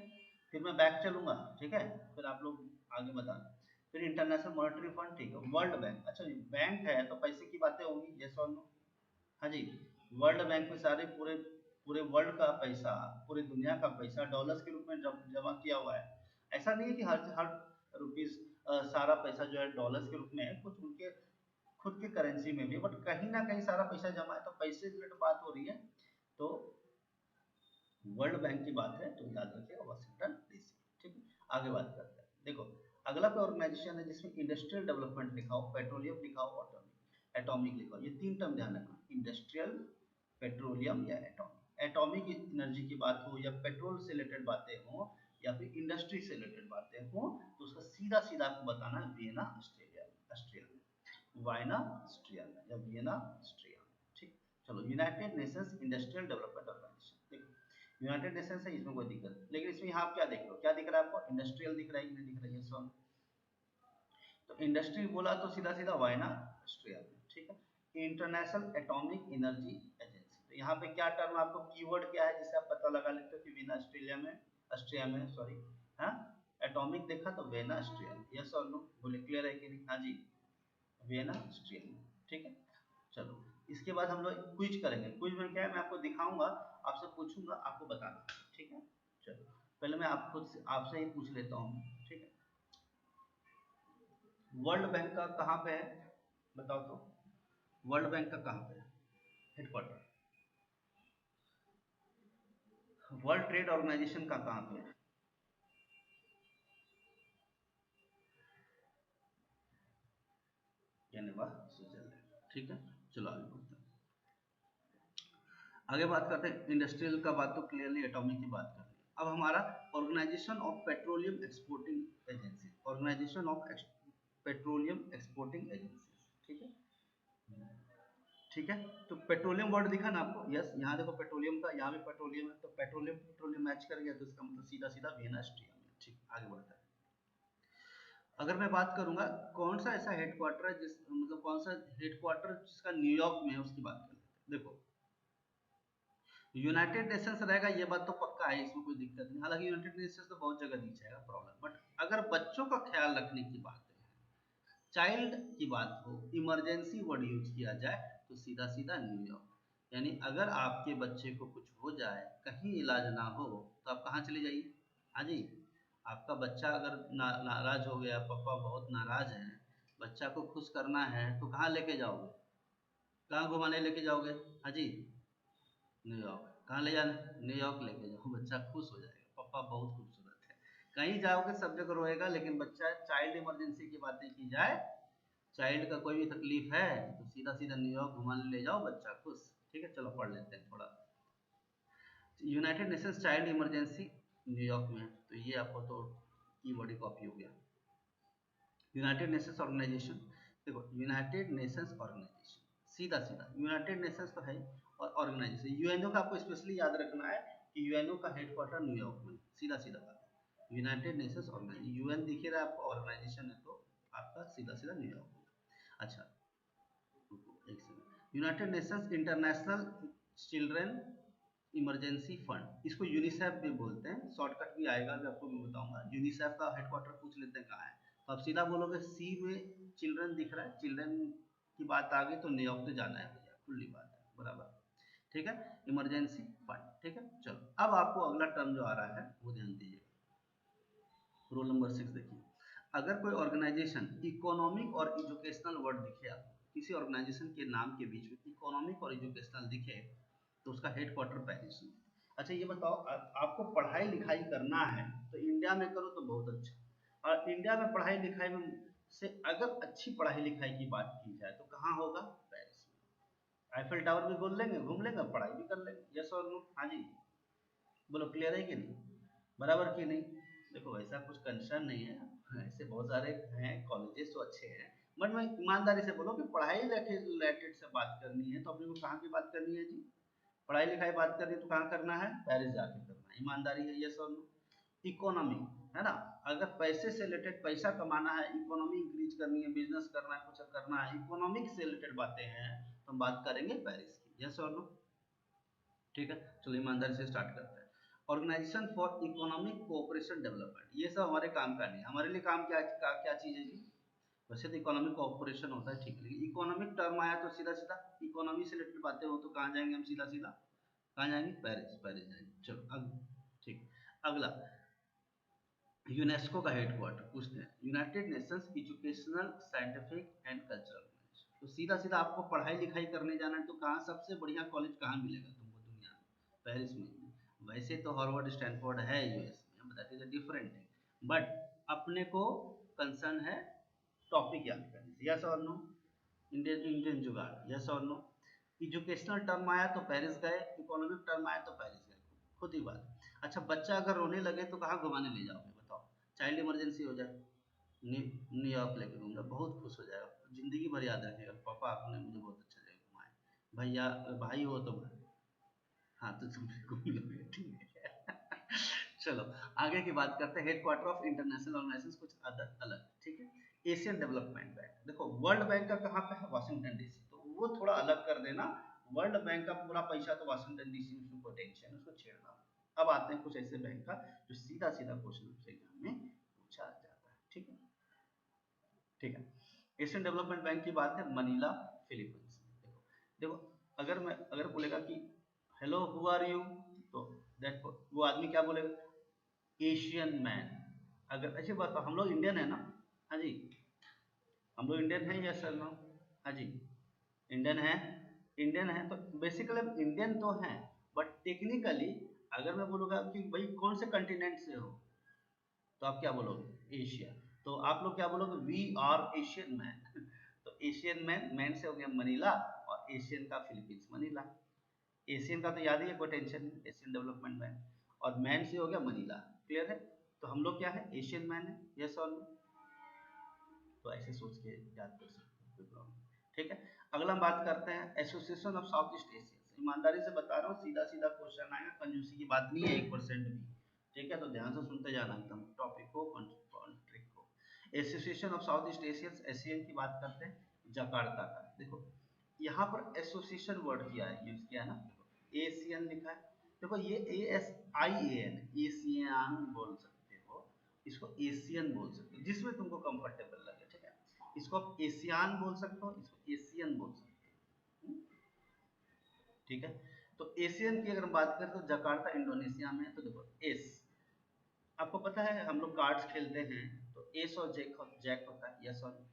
फिर मैं बैक चलूंगा, ठीक है, फिर आप लोग आगे बताना। फिर इंटरनेशनल मॉनेटरी फंड, ठीक है, वर्ल्ड बैंक, अच्छा बैंक है तो पैसे की बातें होंगी, यस और नो, हाँ जी। वर्ल्ड बैंक में सारे पूरे पूरे वर्ल्ड का पैसा, पूरी दुनिया का पैसा डॉलर्स के रूप में जमा किया हुआ है। ऐसा नहीं है कि हर हर रुपीस सारा पैसा जो है डॉलर्स के रूप में है, कुछ उनके खुद के करेंसी में भी, बट कहीं ना कहीं सारा पैसा जमा है, तो पैसे रिलेटेड बात हो रही है। तो वर्ल्ड बैंक की बात है तो याद रखिएगा वाशिंगटन डीसी, ठीक है। आगे बात करते हैं, देखो अगला कोई ऑर्गेनाइजेशन है जिसमें इंडस्ट्रियल डेवलपमेंट लिखा हो, पेट्रोलियम लिखा हो, एटॉमिक, एटॉमिक लिखा हो, ये तीन टर्म ध्यान रखना, इंडस्ट्रियल, पेट्रोलियम या एटॉमिक। एटॉमिक एनर्जी की बात हो या पेट्रोल से रिलेटेड बातें हो या फिर इंडस्ट्री से रिलेटेड बातें हो, तो उसका सीधा सीधा आपको बताना है वियना ऑस्ट्रेलिया, ऑस्ट्रिया में, वाइना ऑस्ट्रिया में या वियना ऑस्ट्रिया में, ठीक। चलो United Nations industrial development organisation, देखो यूनाइटेड नेशंस है, इसमें कोई दिक्कत नहीं, लेकिन इसमें यहाँ आप क्या देख रहे हो, क्या दिख रहा है आपको, इंडस्ट्रियल दिख रहा है कि नहीं दिख रहा है, सॉरी। तो इंडस्ट्री बोला तो सीधा सीधा वाइना ऑस्ट्रिया में, ठीक है। इंटरनेशनल एटॉमिक एनर्जी एजेंसी, तो यहाँ पे क्या टर्म, आपको कीवर्ड क्या है जिससे आप पता लगा लेते हो कि वियना ऑस्ट्रेलिया में, ऑस्ट्रिया में सॉरी, हाँ। एटॉमिक देखा तो वियना ऑस्ट्रिया में, यस और नो, बोले क्लियर है कि नहीं, हाँ जी, वियना ऑस्ट्रिया में, ठीक है। चलो इसके बाद हम लोग क्विज करेंगे, क्विज में क्या है, मैं आपको दिखाऊंगा, आपसे पूछूंगा, आपको बताना, ठीक है। चलो पहले मैं आपसे ही पूछ लेता हूँ, ठीक है। वर्ल्ड बैंक का कहाँ पे है, बताओ तो, वर्ल्ड बैंक का कहाँ पे है हेडक्वार्टर, वर्ल्ड ट्रेड ऑर्गेनाइजेशन का कहाँ पे है, जेनेवा स्विट्जरलैंड, ठीक है। चलो आगे बढ़ते हैं, आगे बात करते हैं इंडस्ट्रियल का, बात तो क्लियरली एटॉमिक की बात कर ली। अब हमारा organisation of petroleum exporting agency, organisation of petroleum exporting agency, ठीक है, ठीक है। तो पेट्रोलियम वर्ड दिखा ना आपको, यस, यहाँ देखो पेट्रोलियम का, यहाँ भी पेट्रोलियम है, तो पेट्रोलियम पेट्रोलियम मैच कर गया, तो इसका मतलब सीधा सीधा वियना ऑस्ट्रिया में, ठीक। आगे बढ़ता है, अगर मैं बात करूंगा कौन सा ऐसा हेडक्वार्टर है जिस मतलब कौन सा हेडक्वार्टर जिसका न्यूयॉर्क में है, उसकी बात कर लेते हैं। देखो यूनाइटेड नेशंस रहेगा, ये बात तो पक्का है, इसमें कोई दिक्कत नहीं, हालांकि यूनाइटेड नेशंस तो बहुत जगह दिख जाएगा प्रॉब्लम, बट अगर बच्चों का ख्याल रखने की बात है, चाइल्ड की बात हो, इमरजेंसी वर्ड यूज किया जाए, तो सीधा सीधा न्यूयॉर्क। यानी अगर आपके बच्चे को कुछ हो जाए, कहीं इलाज ना हो, तो आप कहाँ चले जाइए, हाँ जी। आपका बच्चा अगर नाराज हो गया, पापा बहुत नाराज हैं, बच्चा को खुश करना है, तो कहाँ लेके जाओगे, कहाँ घुमाने लेके जाओगे, हाँ जी, न्यूयॉर्क। कहाँ ले जाना, न्यूयॉर्क लेके जाओ, बच्चा खुश हो जाएगा, पापा बहुत खूबसूरत है। कहीं जाओगे सब जगह रोएगा, लेकिन बच्चा, चाइल्ड इमरजेंसी की बातें की जाए, चाइल्ड का कोई भी तकलीफ है तो सीधा सीधा न्यूयॉर्क घुमाने ले जाओ, बच्चा खुश, ठीक है। चलो पढ़ लेते हैं थोड़ा, United Nations child emergency New York में है, तो ये आपको तो कीवर्ड ही कॉपी हो गया। यूनाइटेड नेशंस ऑर्गेनाइजेशन, देखो यूनाइटेड नेशंस ऑर्गेनाइजेशन, सीधा सीधा यूनाइटेड नेशंस तो है, और ऑर्गेनाइजेशन यूएनओ का आपको स्पेशली याद रखना है कि यूएनओ का हेडक्वार्टर न्यूयॉर्क में, सीधा सीधा बात है। यूनाइटेड नेशंस ऑर्गेनाइजेशन, यूएन दिख रहा है आपको, ऑर्गेनाइजेशन है तो आपका सीधा सीधा न्यूयॉर्क होगा। अच्छा एक second, United Nations international children emergency fund, इसको यूनिसेफ भी बोलते हैं, शॉर्टकट भी आएगा, मैं आपको भी बताऊंगा। यूनिसेफ का हेडक्वार्टर पूछ लेते हैं कहाँ है, तो आप सीधा बोलोगे सी में चिल्ड्रन दिख रहा है, चिल्ड्रन की बात आ गई तो न्यूयॉर्क तो जाना है भैया, खुली बात है, बराबर, ठीक है। इमरजेंसी फंड, ठीक है। चलो अब आपको अगला टर्म जो आ रहा है वो ध्यान दीजिए, रूल नंबर 6 देखिए, अगर कोई ऑर्गेनाइजेशन इकोनॉमिक और एजुकेशनल वर्ड दिखे आपको, किसी ऑर्गेनाइजेशन के नाम के बीच में इकोनॉमिक और एजुकेशनल दिखे, तो उसका हेडक्वार्टर पेरिस में। अच्छा ये बताओ, आपको पढ़ाई लिखाई करना है तो इंडिया में करो तो बहुत अच्छा, और इंडिया में पढ़ाई लिखाई में से अगर अच्छी पढ़ाई लिखाई की बात की जाए तो कहाँ होगा, पेरिस में। आईफिल टावर भी बोल लेंगे, घूम लेंगे, पढ़ाई भी कर लेंगे, यस और नो, हाँ जी, बोलो क्लियर है कि नहीं, बराबर कि नहीं। देखो ऐसा कुछ कंसर्न नहीं है, ऐसे बहुत सारे हैं कॉलेजेस तो अच्छे हैं, बट मैं ईमानदारी से बोलो कि पढ़ाई रिलेटेड से बात करनी है तो अपने को कहाँ की बात करनी है जी, पढ़ाई लिखाई बात करनी है तो कहाँ करना है, पेरिस जाके करना है। ईमानदारी है, यस और नो। इकोनॉमी है ना, अगर पैसे से रिलेटेड पैसा कमाना है, इकोनॉमी इंक्रीज करनी है, बिजनेस करना है, कुछ करना है, इकोनॉमिक से रिलेटेड बातें हैं तो हम बात करेंगे पेरिस की, यस और नो। ठीक है, चलो ईमानदारी से स्टार्ट करते हैं। Organisation for economic cooperation development, ये सब हमारे काम का नहीं है। हमारे लिए काम क्या चीज़ है जी, वैसे तो इकोनॉमिक कोऑपरेशन होता है, ठीक है, लेकिन इकोनॉमिक टर्म आया तो सीधा सीधा इकोनॉमी से रिलेटेड बातें हो तो कहाँ जाएंगे हम, सीधा सीधा कहाँ जाएंगे, पेरिस, पेरिस जाएंगे। चलो ठीक, अगला यूनेस्को का हेडक्वार्टर पूछते हैं, United Nations educational scientific and cultural organisation. तो सीधा सीधा आपको पढ़ाई लिखाई करने जाना है तो कहाँ सबसे बढ़िया कॉलेज कहाँ मिलेगा तुमको दुनिया में, पेरिस में। वैसे तो हार्वर्ड स्टैनफोर्ड है यूएस में, but that is a different thing, but अपने को कंसर्न है टॉपिक याद करने से, यस और नो। इंडियन इंडियन जुगाड़, यस और नो। एजुकेशनल टर्म आया तो पेरिस गए, इकोनॉमिक टर्म आया तो पेरिस गए, खुद ही बात। अच्छा, बच्चा अगर रोने लगे तो कहाँ घुमाने ले जाओगे बताओ, चाइल्ड इमरजेंसी हो जाए, न्यूयॉर्क लेके घूमना, बहुत खुश हो जाएगा, जिंदगी भर याद रखेगा, पापा आपने मुझे बहुत अच्छा जगह घुमाया। भैया भाई हो तो भाई, हाँ तो तुम घूम लोगे, ठीक है। चलो आगे की बात करते हैं, हेडक्वार्टर ऑफ इंटरनेशनल ऑर्गेनाइजेशन कुछ अदर अलग, ठीक है। एशियन डेवलपमेंट बैंक, देखो वर्ल्ड बैंक का कहाँ पे है, वाशिंगटन डीसी, तो वो थोड़ा अलग कर देना। वर्ल्ड बैंक का पूरा पैसा तो वाशिंगटन डीसी में, उसको टेंशन, उसको छेड़ना। अब आते हैं कुछ ऐसे बैंक का जो सीधा सीधा क्वेश्चन एग्जाम में पूछा जाता है, ठीक है, ठीक है। एशियन डेवलपमेंट बैंक की बात है, मनीला, फिलीपींस। देखो देखो, अगर बोलेगा कि हेलो हु आर यू, तो देखो वो आदमी क्या बोलेगा, एशियन मैन। अगर ऐसी बात, हम लोग इंडियन है ना, हाँ जी, हम लोग इंडियन है, यस सर नो, हाँ जी, इंडियन है, इंडियन है तो बेसिकली हम इंडियन तो हैं, बट टेक्निकली अगर मैं बोलूँगा कि भाई कौन से कंटिनेंट से हो, तो आप क्या बोलोगे, एशिया। तो आप लोग क्या बोलोगे, वी आर एशियन मैन। तो एशियन मैन, मैन से हो गया मनीला, और एशियन का फिलीपींस मनीला। एशियन का तो याद ही है, कोई टेंशन नहीं, एशियन डेवलपमेंट बैंक, और मैन से हो गया मनीला, क्लियर है। तो हम लोग क्या है, एशियन मैन है, यस और नो। तो ऐसे सोच के याद कर सकते हैं, कोई प्रॉब्लम नहीं, ठीक है। अगला हम बात करते हैं association of South east Asia. ईमानदारी से बता रहा हूँ, सीधा सीधा क्वेश्चन आएगा, कंजूसी की बात नहीं है 1% भी, ठीक है, तो ध्यान से सुनते जाना एकदम टॉपिक को, ट्रिक को। Association of South east Asia, Asian की बात करते हैं, जकार्ता का। देखो यहाँ पर एसोसिएशन वर्ड किया है, यूज किया है ना, देखो एशियन लिखा है, देखो ये ASIAN, एशियन बोल सकते हो, इसको एशियन बोल सकते हो, जिसमें तुमको कंफर्टेबल लगे, ठीक है। इसको आप एशियान बोल सकते हो, इसको एशियन बोल सकते हो, ठीक है। तो एशियन की अगर हम बात करें तो जकार्ता इंडोनेशिया में है। तो देखो एस, आपको पता है हम लोग कार्ड्स खेलते हैं तो एस और जैक होता है, यस और नो।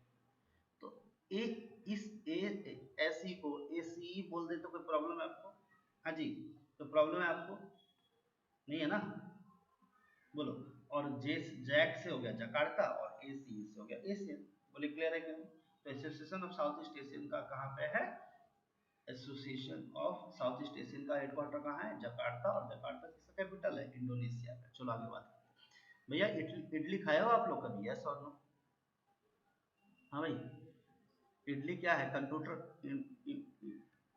तो ए, इस एस ई को एसी बोल दे तो कोई प्रॉब्लम है आपको, हाँ जी, तो प्रॉब्लम है आपको, नहीं है ना, बोलो। और जे जैक से हो गया जकार्ता, और एसी से हो गया एशियन, बोले क्लियर है कि नहीं। तो association of South East Asian का कहाँ पे है, association of South East Asian का हेडक्वार्टर कहाँ है, जकार्ता, और जकार्ता किसका कैपिटल है, इंडोनेशिया का। चलो आगे बात करते हैं। भैया इडली इडली खाए हो आप लोग कभी, यस और नो, हाँ भाई, इडली क्या है, कंप्यूटर,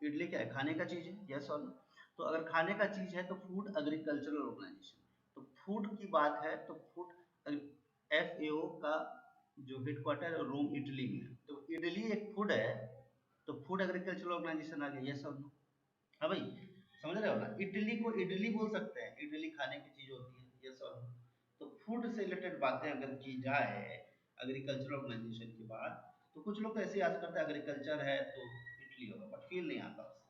इडली क्या है, खाने का चीज है, यस और नो। तो अगर खाने का चीज है तो फूड एग्रीकल्चरल ऑर्गेनाइजेशन, तो फूड की बात है तो फूड FAO का जो हेडक्वार्टर है रोम इटली में है। तो इडली एक फूड है, तो फूड एग्रीकल्चरल ऑर्गेनाइजेशन आ गया, यस और नो। हाँ भाई, समझ रहे हो ना, इडली को इडली बोल सकते हैं, इडली खाने की चीज होती है, यस और नो। तो फूड से रिलेटेड बातें अगर की जाए एग्रीकल्चरल ऑर्गेनाइजेशन की बात, तो कुछ लोग तो ऐसे याद करते हैं एग्रीकल्चर है तो इडली होगा, बट फील नहीं आता उससे।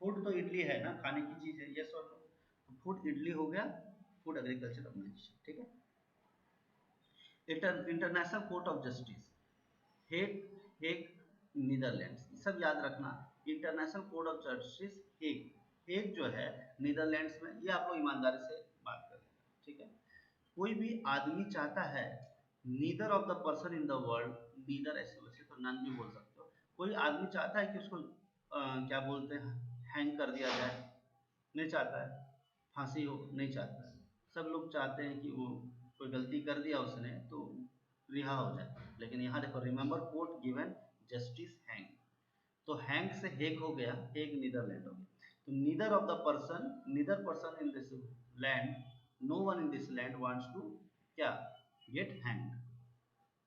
फूड तो इडली है ना, खाने की चीज है, यस और नो। तो फूड इडली हो गया, फूड एग्रीकल्चर ऑर्गेनाइजेशन, ठीक है। International court of justice, Hague, Hague Netherlands, सब याद रखना। International court of justice Hague, Hague जो है नीदरलैंड्स में, ये आप लोग ईमानदारी से बात कर लेना, ठीक है। कोई भी आदमी चाहता है, neither of the person in the world, neither ऐसे वैसे तो नन भी बोल सकते हो, कोई आदमी चाहता है कि उसको क्या बोलते हैं, हैंग कर दिया जाए, नहीं चाहता है, फांसी हो, नहीं चाहता है। सब लोग चाहते हैं कि वो कोई गलती कर दिया उसने तो रिहा हो जाए, लेकिन यहाँ देखो remember court given justice hang, तो हैंग से हेग हो गया, हेग नीदरलैंड हो गया। तो neither person in this land, no one in this land wants to क्या गेट हैंग,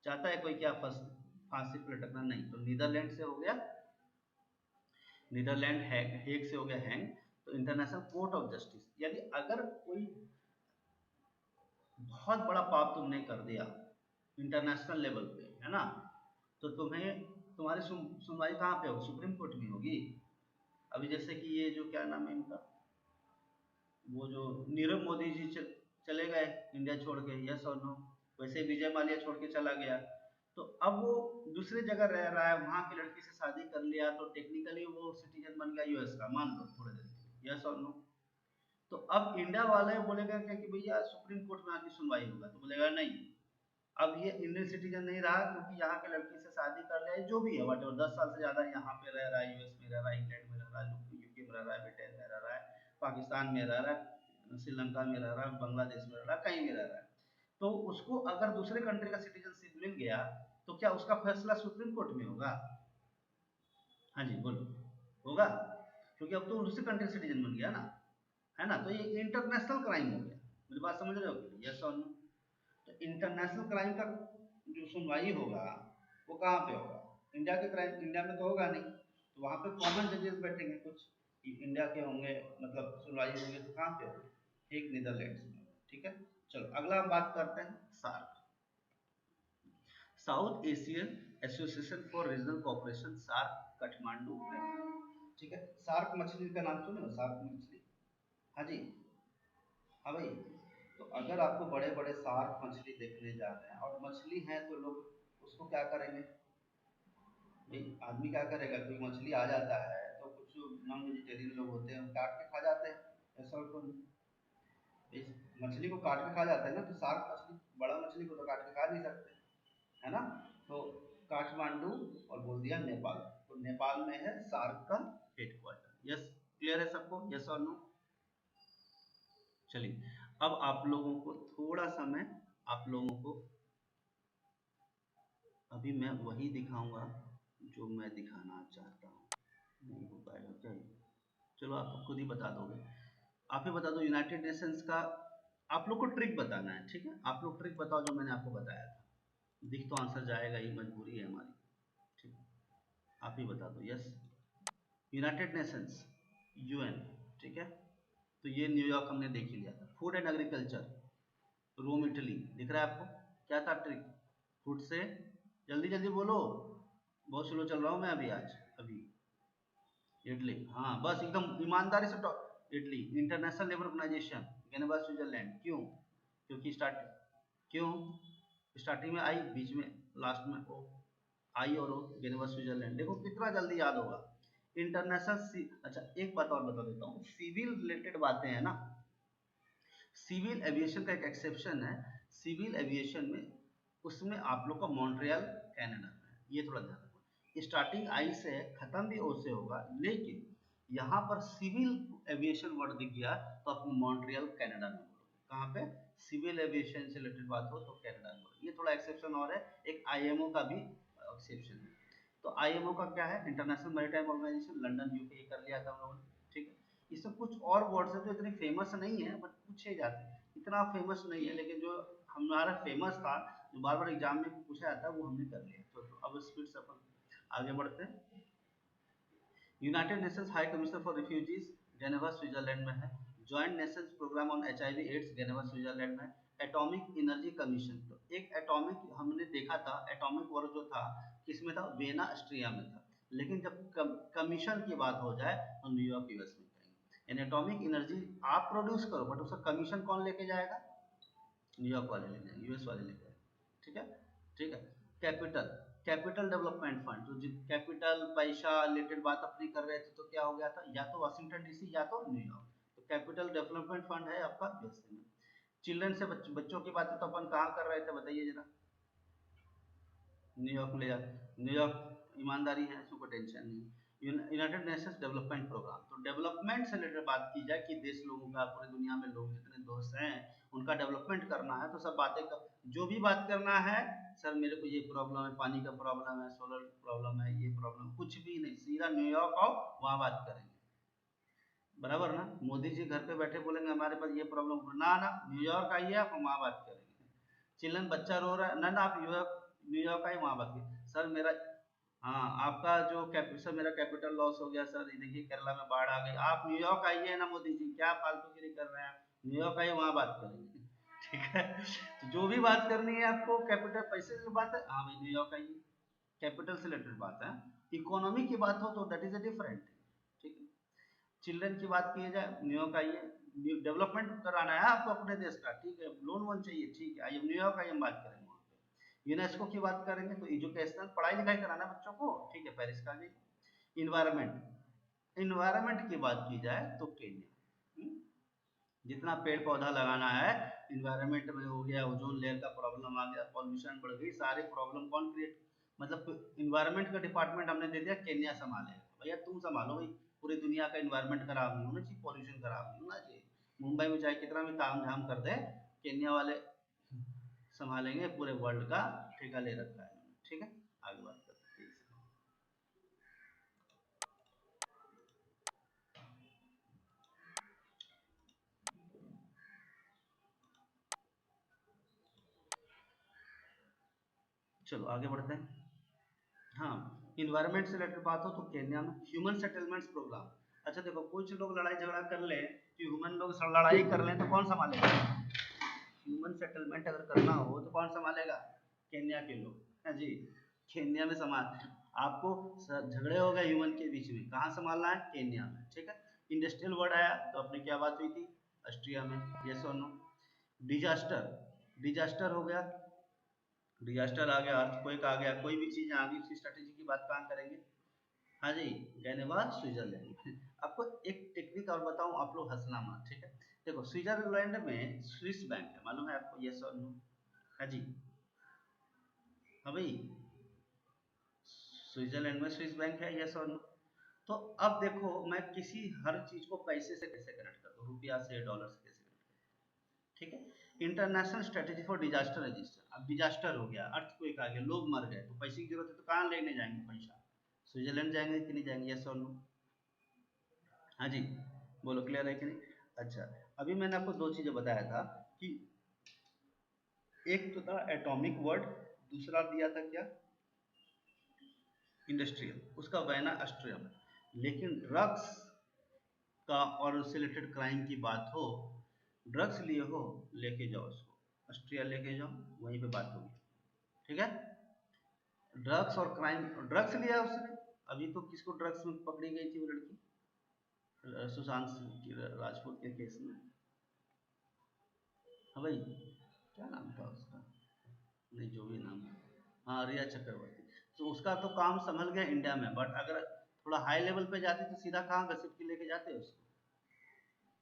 चाहता है कोई क्या फांसी पर लटकना नहीं। तो नीदरलैंड से हो गया, नीदरलैंड हेग से हो गया हैंग। तो इंटरनेशनल कोर्ट ऑफ जस्टिस, यदि अगर कोई बहुत बड़ा पाप तुमने कर दिया इंटरनेशनल लेवल पे, है ना, तो तुम्हारी सुनवाई कहाँ पे होगी? सुप्रीम कोर्ट में होगी। अभी जैसे कि ये जो क्या नाम है इनका, वो जो नीरव मोदी जी चले गए इंडिया छोड़ के, यस और नो, वैसे विजय माल्या छोड़ के चला गया, तो अब वो दूसरी जगह रह रहा है, वहां की लड़की से शादी कर लिया, तो टेक्निकली वो सिटीजन बन गया यूएस का, मान लो थोड़े देर, यस और नो। तो अब इंडिया वाले बोलेगा क्या कि भैया सुप्रीम कोर्ट में आके सुनवाई होगा, तो बोलेगा नहीं, अब ये इंडियन सिटीजन नहीं रहा, क्योंकि यहाँ के लड़की से शादी कर लिया, जो भी है वट 10 साल से ज्यादा यहाँ पे रह रहा है, यूएस में रह रहा है, इंग्लैंड में रह रहा है, यूके में रह रहा है, ब्रिटेन में रह रहा है, पाकिस्तान में रह रहा है, श्रीलंका में रह रहा है, बांग्लादेश में रह रहा है, कहीं भी रह रहा है, तो उसको अगर दूसरे कंट्री का सिटीजनशिप मिल गया तो क्या उसका फैसला सुप्रीम कोर्ट में होगा? हाँ जी बोलो, होगा, क्योंकि अब तो दूसरे कंट्री सिटीजन बन गया ना, है ना। तो ये इंटरनेशनल क्राइम हो गया, मेरी बात समझ रहे हो? यस और नो। तो इंटरनेशनल क्राइम का जो सुनवाई होगा वो कहाँ पे होगा? इंडिया के क्राइम, इंडिया में तो होगा नहीं, तो वहाँ पे कॉमन जजेस बैठेंगे, कुछ इंडिया के होंगे, मतलब सुनवाई होंगे, तो कहाँ पे होगी? एक नीदरलैंड्स में, ठीक है। चलो अगला हम बात करते हैं SAARC, South Asian association for regional cooperation, SAARC, Kathmandu में, ठीक है। सार्क मछली का नाम सुने हो? सार्क मछली, हाँ जी, हाँ भाई। तो अगर आपको बड़े बड़े सार्क मछली देखने जा रहे हैं, और मछली है तो लोग उसको क्या करेंगे भाई? आदमी क्या करेगा, कोई मछली आ जाता है तो कुछ नॉन वेजिटेरियन लोग होते हैं काट के खा जाते हैं, ऐसा तो इस मछली को काट के खा जाता है ना, तो सार्क मछली, बड़ा मछली को तो काट के खा नहीं सकते, है ना। तो काठमांडू और बोल दिया नेपाल, तो नेपाल में है सार्क का हेडक्वार्टर। यस, क्लियर है सबको? यस और नो? चलिए अब आप लोगों को थोड़ा सा मैं आप लोगों को अभी मैं वही दिखाऊंगा जो मैं दिखाना चाहता हूँ, नहीं हो पाएगा क्या ये? चलो आप खुद ही बता दोगे, आप ही बता दो। यूनाइटेड नेशंस का आप लोग को ट्रिक बताना है, ठीक है। आप लोग ट्रिक बताओ जो मैंने आपको बताया था, दिख तो आंसर जाएगा ही, मजबूरी है हमारी, ठीक, आप ही बता दो। यस, यूनाइटेड नेशंस, यूएन, ठीक है। तो ये न्यूयॉर्क हमने देख ही लिया था। Food and agriculture, Rome Italy, दिख रहा है आपको? क्या था ट्रिक? फूड से, जल्दी जल्दी बोलो, बहुत स्लो चल रहा हूँ मैं अभी आज, अभी इटली, हाँ बस एकदम ईमानदारी से Italy. International labour organisation, Geneva Switzerland, क्यों? क्योंकि क्यों स्टार्टिंग में आई, बीच में, लास्ट में ओ, आई और ओ, जेनेवा स्विट्जरलैंड, देखो कितना जल्दी याद होगा। इंटरनेशनल, अच्छा एक बात और बता देता हूँ, सिविल रिलेटेड बातें हैं ना, सिविल एविएशन का एक एक्सेप्शन है, सिविल एविएशन में, उसमें आप लोग का मॉन्ट्रियल कनाडा में है, ये थोड़ा ध्यान रखो। स्टार्टिंग आई से है, खत्म भी ओ से होगा, लेकिन यहाँ पर सिविल एविएशन वर्ड दिख गया तो आप मॉन्ट्रियल कनाडा में बोलोगे। कहाँ पे? सिविल एविएशन से रिलेटेड बात हो तो कनाडा में बोलोगे। ये थोड़ा एक्सेप्शन और है, एक आईएमओ का भी एक्सेप्शन है। तो आईएमओ का क्या है? International maritime organisation, London UK, ये कर लिया था हम लोगों ने, ठीक है। इसमें कुछ और वर्ड्स है जो इतने फेमस नहीं है, बट पूछे जाते हैं, इतना फेमस नहीं है, लेकिन जो हमारा फेमस था, जो बार बार एग्जाम में पूछा जाता है, वो हमने कर लिया। तो अब स्पीड से अपन आगे बढ़ते हैं। United Nations high commissioner for refugees, Geneva Switzerland में है। Joint nations programme on HIV AIDS, Geneva Switzerland में। एटॉमिक एनर्जी कमीशन, तो एक एटॉमिक हमने देखा था, एटॉमिक वर्क जो था किसमें था? वेना ऑस्ट्रिया में था, लेकिन जब कमीशन की बात हो जाए तो न्यूयॉर्क यूएस में करेंगे। एटॉमिक एनर्जी आप प्रोड्यूस करो, बट उसका कमीशन कौन लेके जाएगा? न्यूयॉर्क वाले लेके जाएंगे, यूएस वाले लेके जाएंगे, ठीक है, ठीक है। कैपिटल, कैपिटल डेवलपमेंट फंड, तो कैपिटल पैसा रिलेटेड बात अपनी कर रहे थे, तो क्या हो गया था? या तो वाशिंगटन डीसी या तो न्यूयॉर्क। तो कैपिटल डेवलपमेंट फंड है आपका यूएसए में। चिल्ड्रन से बच्चों की बातें तो अपन कहाँ कर रहे थे बताइए जरा? न्यूयॉर्क ले जा, न्यूयॉर्क ईमानदारी है, इसको कोई टेंशन नहीं। United Nations development programme. तो डेवलपमेंट से रिलेटेड बात की जाए कि देश लोगों का, पूरी दुनिया में लोग जितने दोस्त हैं उनका डेवलपमेंट करना है, तो सब बातें जो भी बात करना है, सर मेरे को ये प्रॉब्लम है, पानी का प्रॉब्लम है, सोलर प्रॉब्लम है, ये प्रॉब्लम, कुछ भी नहीं, सीधा न्यूयॉर्क आओ, वहाँ बात करेंगे, बराबर ना। मोदी जी घर पे बैठे बोलेंगे हमारे पास ये प्रॉब्लम, ना ना, न्यूयॉर्क आइए आप, हम वहाँ बात करेंगे। चिल्ड्रन बच्चा रो रहा है, ना ना आप न्यूयॉर्क, न्यूयॉर्क आइए, वहाँ बात करें, सर मेरा, हाँ आपका जो सर मेरा कैपिटल लॉस हो गया सर, ये देखिए केरला में बाढ़ आ गई, आप न्यूयॉर्क आइए ना मोदी जी, क्या फालतूगिरी कर रहे हैं, न्यूयॉर्क आइए, वहाँ बात करेंगे। ठीक है, तो जो भी बात करनी है आपको, कैपिटल पैसे की बात है, हाँ भाई न्यूयॉर्क आइए, कैपिटल से रिलेटेड बात है। इकोनॉमी की बात हो तो दैट इज अ डिफरेंट, ठीक है। चिल्ड्रन की बात की जाए, न्यूयॉर्क आइए, डेवलपमेंट कराना है आपको अपने देश का, ठीक है, लोन वोन चाहिए, ठीक है, आइए न्यूयॉर्क आइए, हम बात करेंगे वहाँ पे। यूनेस्को की बात करेंगे तो एजुकेशनल, पढ़ाई लिखाई कराना है बच्चों को, ठीक है, पेरिस का जी। इन्वायरमेंट, इन्वायरमेंट की बात की जाए तो केन्या, जितना पेड़ पौधा लगाना है, इन्वायरमेंट में हो गया, ओजोन लेयर का प्रॉब्लम आ गया, पॉल्यूशन बढ़ गई, सारे प्रॉब्लम कौन क्रिएट, मतलब इन्वायरमेंट का डिपार्टमेंट हमने दे दिया, केन्या संभालेगा, भैया तुम संभालो भाई, पूरी दुनिया का इन्वायरमेंट खराब नहीं होना चाहिए, पॉल्यूशन खराब नहीं होना चाहिए, मुंबई में चाहे कितना भी ताम झाम कर दे, केन्या वाले संभालेंगे, पूरे वर्ल्ड का ठेका ले रखा है, ठीक है। आगे बात करते हैं। चलो आगे बढ़ते हैं। हाँ, इन्वायरमेंट से रिलेटेड बात हो तो केन्या में ह्यूमन सेटलमेंट्स प्रोग्राम। अच्छा देखो, कुछ लोग लड़ाई झगड़ा कर ले, कि ह्यूमन लोग लड़ाई कर लें तो कौन संभालेगा, ह्यूमन सेटलमेंट अगर करना हो तो कौन संभालेगा, केन्या के लोग, हाँ जी, केन्या में संभाल, आपको झगड़े हो गए ह्यूमन के बीच में, कहाँ संभालना है, केन्या में, ठीक है। इंडस्ट्रियल वर्ड आया तो अपनी क्या बात हुई थी, ऑस्ट्रिया में, यस और नो। डिजास्टर, डिजास्टर हो गया, डिजास्टर आ गया, अर्थक्वेक आ गया, कोई भी चीज आ गई, उसकी स्ट्रेटेजी की बात कहाँ करेंगे, हाँ जी, जेनेवा स्विट्जरलैंड। आपको एक टेक्निक और बताऊं, आप लोग हंसना मत, ठीक है। देखो स्विट्जरलैंड में स्विस बैंक है, मालूम है आपको, यस और नो, हाँ जी, हाँ भाई, स्विट्जरलैंड में स्विस बैंक है, यस और नो। तो अब देखो, मैं किसी हर चीज को पैसे से कैसे कनेक्ट कर दूं, रुपया से, डॉलर से कैसे कनेक्ट, ठीक है। International strategy for disaster register, अब डिजास्टर हो गया, अर्थक्वेक आ गया, लोग मर गए, तो पैसे की जरूरत है, तो कहाँ लेने जाएंगे पैसा, स्विट्जरलैंड जाएंगे कि नहीं जाएंगे, यस और नो, हाँ जी, बोलो क्लियर है कि नहीं। अच्छा, अभी मैंने आपको दो चीजें बताया था, कि एक तो था एटॉमिक वर्ड, दूसरा दिया था क्या, इंडस्ट्रियल, उसका वैना ऑस्ट्रिया में। लेकिन ड्रग्स का और उससे रिलेटेड क्राइम की बात हो, ड्रग्स लिए हो, लेके जाओ उसको ऑस्ट्रिया, लेके जाओ, वहीं पे बात होगी, ठीक है। ड्रग्स और क्राइम, ड्रग्स लिया उसने, अभी तो किसको ड्रग्स में पकड़ी गई थी वो लड़की, सुशांत सिंह राजपूत के केस में, हाँ भाई, क्या नाम था उसका, नहीं जो भी नाम है, हाँ रिया चक्रवर्ती। तो उसका तो काम संभल गया इंडिया में, बट अगर थोड़ा हाई लेवल पे जाते तो सीधा कहाँ घसीट के लेके जाते उसको,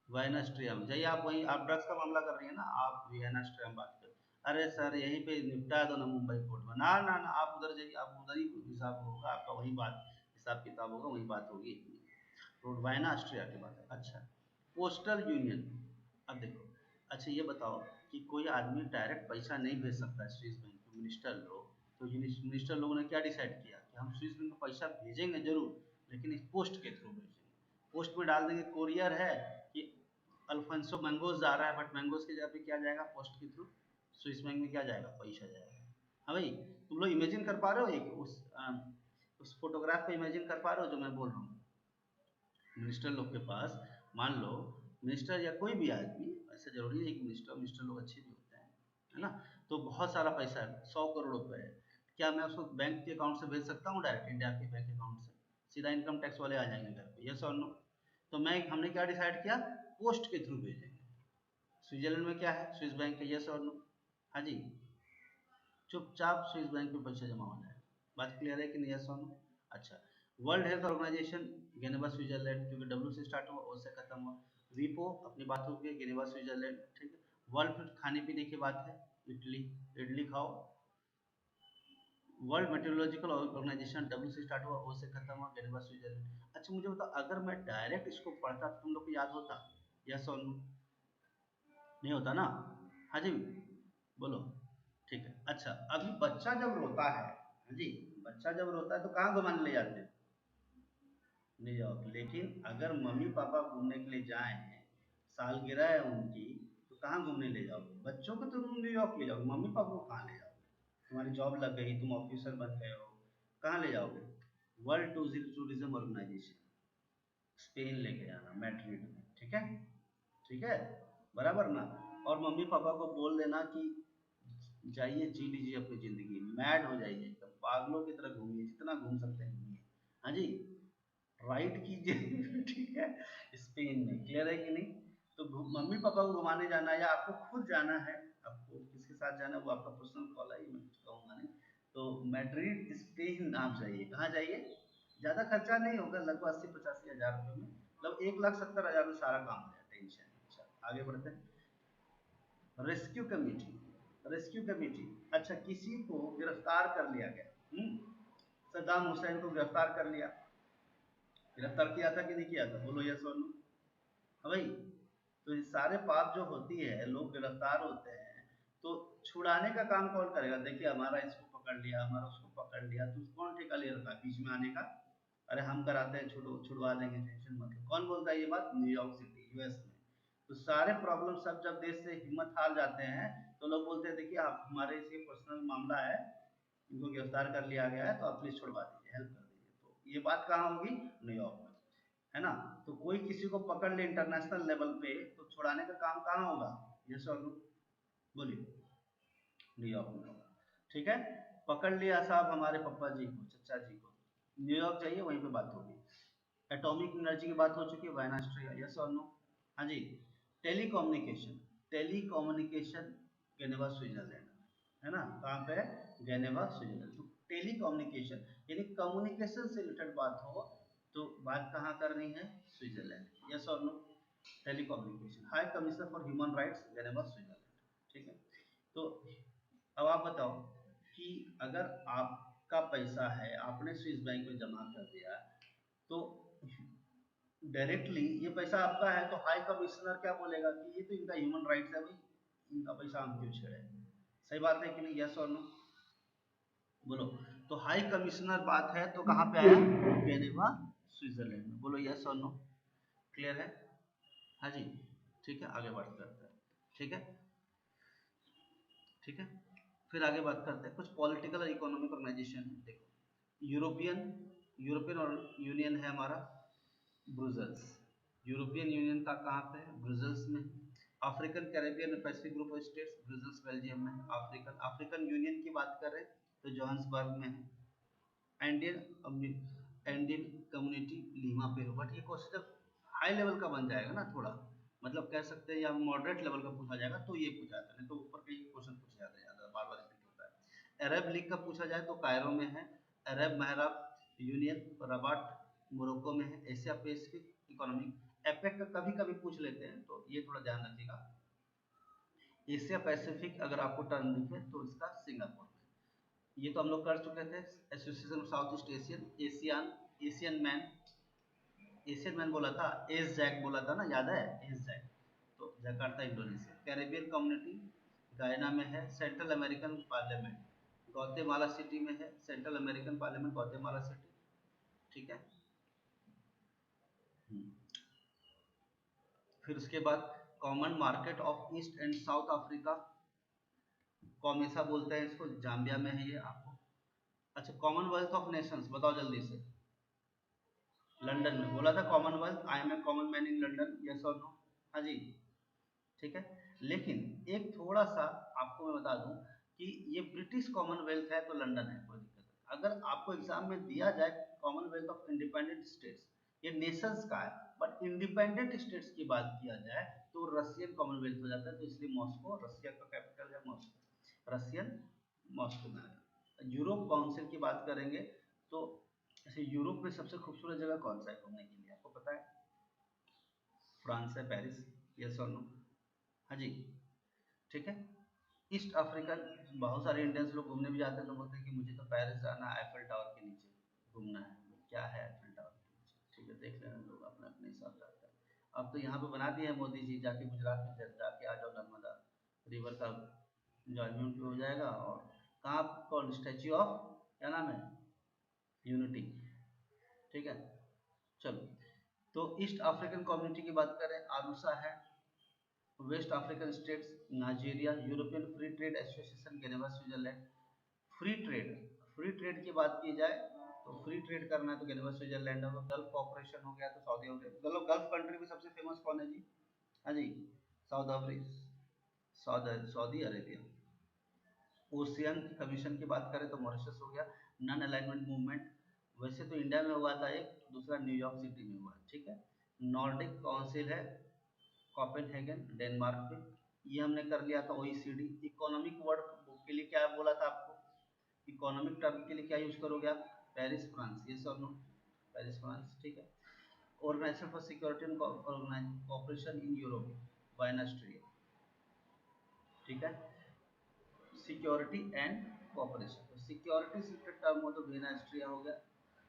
वायनास्ट्रियम जाइए आप, वहीं आप ड्रग्स का मामला कर रही है ना, आप वायनास्ट्रियम बात कर, अरे सर यहीं पे निपटा दो ना मुंबई कोर्ट में, ना ना ना, आप उधर जाइए, आप उधर ही हिसाब होगा आपका, वही बात हिसाब किताब होगा, वही बात होगी, तो वायनास्ट्रिया की बात है। अच्छा, पोस्टल यूनियन, अब देखो, अच्छा ये बताओ कि कोई आदमी डायरेक्ट पैसा नहीं भेज सकता है स्विस बैंक में, मिनिस्टर लोग, तो मिनिस्टर लोगों ने क्या डिसाइड किया कि हम स्विस बैंक में पैसा भेजेंगे जरूर, लेकिन इस पोस्ट के थ्रू भेजेंगे, पोस्ट में डाल देंगे, कोरियर है कि अल्फांसो मैंगोज जा रहा है, बट मैंगोज की जगह पे क्या जाएगा, पोस्ट के थ्रू स्विस बैंक में क्या जाएगा, पैसा जाएगा। हाँ भाई, तुम लोग इमेजिन कर पा रहे हो, एक उस फोटोग्राफ को इमेजिन कर पा रहे हो जो मैं बोल रहा हूँ, मिनिस्टर लोग के पास, मान लो मिनिस्टर या कोई भी आदमी, ऐसा जरूरी नहीं कि मिनिस्टर, मिनिस्टर लोग अच्छे भी होते हैं, है ना, तो बहुत सारा पैसा है, 100 करोड़ रुपए है, क्या मैं उसको बैंक के अकाउंट से भेज सकता हूँ डायरेक्ट इंडिया के बैंक अकाउंट से, सीधा इनकम टैक्स वाले आ जाएंगे घर पे, यस और नो। तो मैं हमने क्या डिसाइड किया, पोस्ट के थ्रू भेजेंगे, स्विट्जरलैंड में क्या है, स्विस बैंक है, यस और नो, हाँ जी, चुपचाप स्विस बैंक में पैसा जमा हो जाएगा, बात क्लियर है कि नहीं, यस और नो। अच्छा, वर्ल्ड हेल्थ ऑर्गेनाइजेशन, गेनेवा स्विट्जरलैंड, क्योंकि डब्ल्यू से स्टार्ट हुआ, ओ से खत्म हुआ। वीपो अपनी बात हो गई, गेनेवा स्विट्जरलैंड, ठीक है। वर्ल्ड फूड खाने पीने की बात है, इडली, इडली खाओ, वर्ल्ड मेट्रोलॉजिकल ऑर्गेनाइजेशन डब्ल्यू से स्टार्ट हुआ, ओ से खत्म हुआ, जेनेवा स्विट्जरलैंड। अच्छा मुझे बताओ, अगर मैं डायरेक्ट इसको पढ़ता तो तुम लोग को याद होता? यस और नो? नहीं होता ना? हाँ जी, बोलो। ठीक है। अच्छा, अभी बच्चा जब रोता है, हाँ जी, बच्चा जब रोता है तो कहाँ घुमाने ले जाते हैं? न्यूयॉर्क। लेकिन अगर मम्मी पापा घूमने के लिए जाए हैं, सालगिरह है उनकी, तो कहाँ घूमने ले जाओगे? बच्चों को तो तुम न्यूयॉर्क ले जाओगे, मम्मी पापा को कहाँ ले जाओगे? तुम्हारी जॉब लग गई, तुम ऑफिसर बन गए हो, कहाँ ले जाओगे? वर्ल्ड टूरिज्म ऑर्गेनाइजेशन, स्पेन लेके जाना, मैड्रिड में। ठीक है, ठीक है, बराबर ना? और मम्मी पापा को बोल देना कि जाइए जी लीजिए अपनी जिंदगी, मैड हो जाइए, एकदम पागलों की तरह घूमिए, जितना घूम सकते हैं घूमिए। हाँ जी, राइट कीजिए। ठीक है, स्पेन में। क्लियर है कि नहीं? तो मम्मी पापा को घुमाने जाना है या आपको खुद जाना है, आपको किसके साथ जाना है वो आपका पर्सनल कॉल है, ये मैं कुछ कहूँगा नहीं। तो मैड्रिड स्पेन आप जाइए। कहाँ जाइए? ज़्यादा खर्चा नहीं होगा, लगभग 80-85 हज़ार रुपये में, मतलब 1,70,000 में सारा काम हो जाए, टेंशन। अच्छा, आगे बढ़ते हैं। Rescue committee, rescue committee. अच्छा, किसी को गिरफ्तार कर लिया गया, सद्दाम हुसैन को गिरफ्तार कर लिया, गिरफ्तार किया था कि नहीं किया था? बोलो यस और नो। हाँ भाई, तो ये सारे पाप जो होती है, लोग गिरफ्तार होते हैं, तो छुड़ाने का काम कौन करेगा? देखिए, हमारा इसको पकड़ लिया, हमारा उसको पकड़ लिया, तो कौन ठेका ले रखा है बीच में आने का? अरे हम कराते हैं, छुड़वा देंगे, टेंशन मत लो। कौन बोलता है ये बात? न्यूयॉर्क सिटी, यूएस में। तो सारे प्रॉब्लम सब जब देश से हिम्मत हार जाते हैं, तो लोग बोलते हैं देखिए आप, हमारे से पर्सनल मामला है, इनको गिरफ्तार कर लिया गया है, तो आप प्लीज छुड़वा दीजिए, हेल्प कर दीजिए। तो ये बात कहाँ होगी? न्यूयॉर्क में, है ना? तो कोई किसी को पकड़ ले इंटरनेशनल लेवल पे, तो छुड़ाने का काम कहाँ होगा? यस और नो? बोलिए। न्यूयॉर्क में होगा। ठीक है, पकड़ लिया साहब हमारे पप्पा जी को, चचा जी को, न्यूयॉर्क जाइए, वहीं पे बात होगी। एटॉमिक एनर्जी की बात हो चुकी है, वायना ऑस्ट्रिया। यस और नो? हाँ जी। टेलीकम्युनिकेशन, टेलीकम्युनिकेशन जेनेवा स्विट्जरलैंड, है ना? कहाँ पे है? Geneva Switzerland. तो टेलीकम्युनिकेशन यानी कम्युनिकेशन से रिलेटेड बात हो, तो बात कहाँ करनी है? स्विट्जरलैंड। यस और no? Telecommunication, high commissioner for human rights, Geneva Switzerland. ठीक है, तो अब आप बताओ कि अगर आपका पैसा है, आपने स्विस बैंक में जमा कर दिया, तो डायरेक्टली ये पैसा आपका है, तो हाई कमिश्नर क्या बोलेगा कि ये तो इनका ह्यूमन राइट्स है भाई, इनका पैसा हम क्यों छेड़े? सही बात है कि नहीं? यस और नो? बोलो। तो हाई कमिश्नर बात है तो कहाँ पे आया? जेनेवा स्विट्जरलैंड में। बोलो यस और नो? क्लियर है? हाँ जी। ठीक है, आगे बात करते हैं। ठीक है, ठीक है, फिर आगे बात करते हैं कुछ पॉलिटिकल और इकोनॉमिक ऑर्गेनाइजेशन है। देखो, यूरोपियन यूरोपियन और यूनियन है हमारा, ब्रुसेल्स। यूरोपियन यूनियन का कहाँ पे है? ब्रुसेल्स में। African Caribbean Pacific group of states, Brussels Belgium में। अफ्रीकन अफ्रीकन यूनियन की बात करें तो जोहान्सबर्ग में है। Indian community Lima Peru. But ये क्वेश्चन जब हाई लेवल का बन जाएगा ना, थोड़ा मतलब कह सकते हैं या मॉडरेट लेवल का पूछा जाएगा तो ये पूछा जाता है, नहीं तो ऊपर के क्वेश्चन पूछे जाते हैं ज़्यादा, बार बार रिपीट होता है। अरब लीग का पूछा जाए तो कायरो में है। अरब महराब यूनियन रबाट मोरक्को में है। एशिया पैसिफिक इकोनॉमिक एपेक का कभी कभी पूछ लेते हैं, तो ये थोड़ा ध्यान रखिएगा। एशिया पैसिफिक अगर आपको टर्म दिखे तो इसका सिंगापुर में। ये तो हम लोग कर चुके थे। Association of South East Asian, Asian, Asian man, Asian man बोला था, एस जैक बोला था ना, याद है? S jack. तो Jakarta Indonesia. Caribbean community Guyana में है। Central American parliament Guatemala City में है। Central American parliament Guatemala City. ठीक है। फिर उसके बाद common market of East and South Africa, COMESA बोलते हैं इसको, जाम्बिया में है ये आपको। अच्छा, कॉमनवेल्थ ऑफ नेशंस बताओ जल्दी से। लंदन में बोला था Commonwealth, I am a common man in London. Yes और नो? हाँ जी। ठीक है, लेकिन एक थोड़ा सा आपको मैं बता दूं कि ये ब्रिटिश कॉमनवेल्थ है तो लंदन है, कोई दिक्कत नहीं। अगर आपको एग्जाम में दिया जाए कॉमनवेल्थ ऑफ इंडिपेंडेंट स्टेट्स, ये नेशंस का है, बट इंडिपेंडेंट स्टेट्स की बात किया जाए तो रशियन कॉमनवेल्थ हो जाता है, तो इसलिए मॉस्को रशिया का कैपिटल है, मॉस्को, रशियन मॉस्को में है। यूरोप काउंसिल की बात करेंगे तो ऐसे यूरोप में सबसे खूबसूरत जगह कौन सा है घूमने के लिए, आपको पता है? फ्रांस है, पेरिस। यस और नो? हाँ जी। ठीक है, ईस्ट अफ्रीकन, बहुत सारे इंडियंस लोग घूमने भी जाते हैं तो बोलते हैं कि मुझे तो पेरिस जाना है, आईफल टावर के नीचे घूमना है। क्या है आईफल टावर के नीचे, ठीक है, देख लेना, लोग अपने अपने हिसाब से आता है। अब तो यहाँ पे बना दिए हैं मोदी जी, जाके गुजरात में जाके आ जाओ, नर्मदा रिवर का इंजॉयमेंट भी हो जाएगा। और कहाँ कौन, स्टैच्यू ऑफ क्या नाम है, यूनिटी, ठीक है। चलो, तो ईस्ट अफ्रीकन कम्युनिटी की बात करें, आरूसा है, West African states, Nigeria, European free trade association, Geneva, Switzerland. Free trade, free trade की बात की जाए तो फ्री ट्रेड करना है तो जेनेवा स्विट्जरलैंड होगा। गल्फ कॉपरेशन हो गया तो Saudi Arabia. Gulf Gulf country में सबसे फेमस कौन है जी? हाँ जी, South Africa, Saudi Arabia. Ocean commission की बात करें तो मॉरिशस हो गया। नॉन अलाइनमेंट मूवमेंट, वैसे तो इंडिया में हुआ था एक, दूसरा न्यूयॉर्क सिटी में हुआ, ठीक है। नॉर्डिक काउंसिल है कोपेनहेगन, डेनमार्क में, ये हमने कर लिया था। ओईसीडी, इकोनॉमिक वर्ड के लिए क्या बोला था आपको, इकोनॉमिक टर्म के लिए क्या यूज करोगे आप? पेरिस फ्रांस, ये और नो, पेरिस फ्रांस, ठीक है। Organisation for security and cooperation in Europe, Vienna Austria, ठीक है। सिक्योरिटी एंड कोऑपरेशन, तो सिक्योरिटी सीक्रेट टर्म हो तो वियना ऑस्ट्रिया हो गया।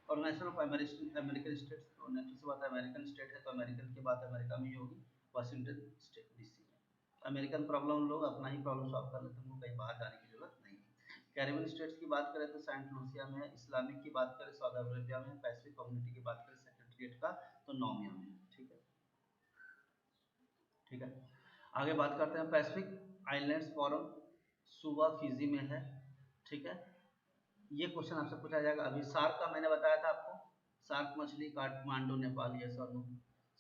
ऑर्गेनाइजेशन ऑफ अमेरिकन स्टेट्स, तो नेटो से बात है, अमेरिकन स्टेट है तो अमेरिकन की बात अमेरिका में ही होगी, वाशिंगटन स्टेट डीसी में। अमेरिकन प्रॉब्लम लोग अपना ही प्रॉब्लम सॉल्व कर लेते हैं, उनको कहीं बाहर जाने की जरूरत नहीं है। कैरिबियन स्टेट्स की बात करें तो सेंट लूसिया में है। इस्लामिक की बात करें सऊदी अरेबिया में। पैसिफिक कम्युनिटी की बात करें सेक्रेटरीट का तो नोमिया में, ठीक है, ठीक है। आगे बात करते हैं पैसिफिक आइलैंड्स फोरम, सुबा फिजी में है, ठीक है। ये क्वेश्चन आपसे पूछा जाएगा। अभी सार्क का मैंने बताया था आपको, सार्क मछली काठमांडू नेपाल, ये सब।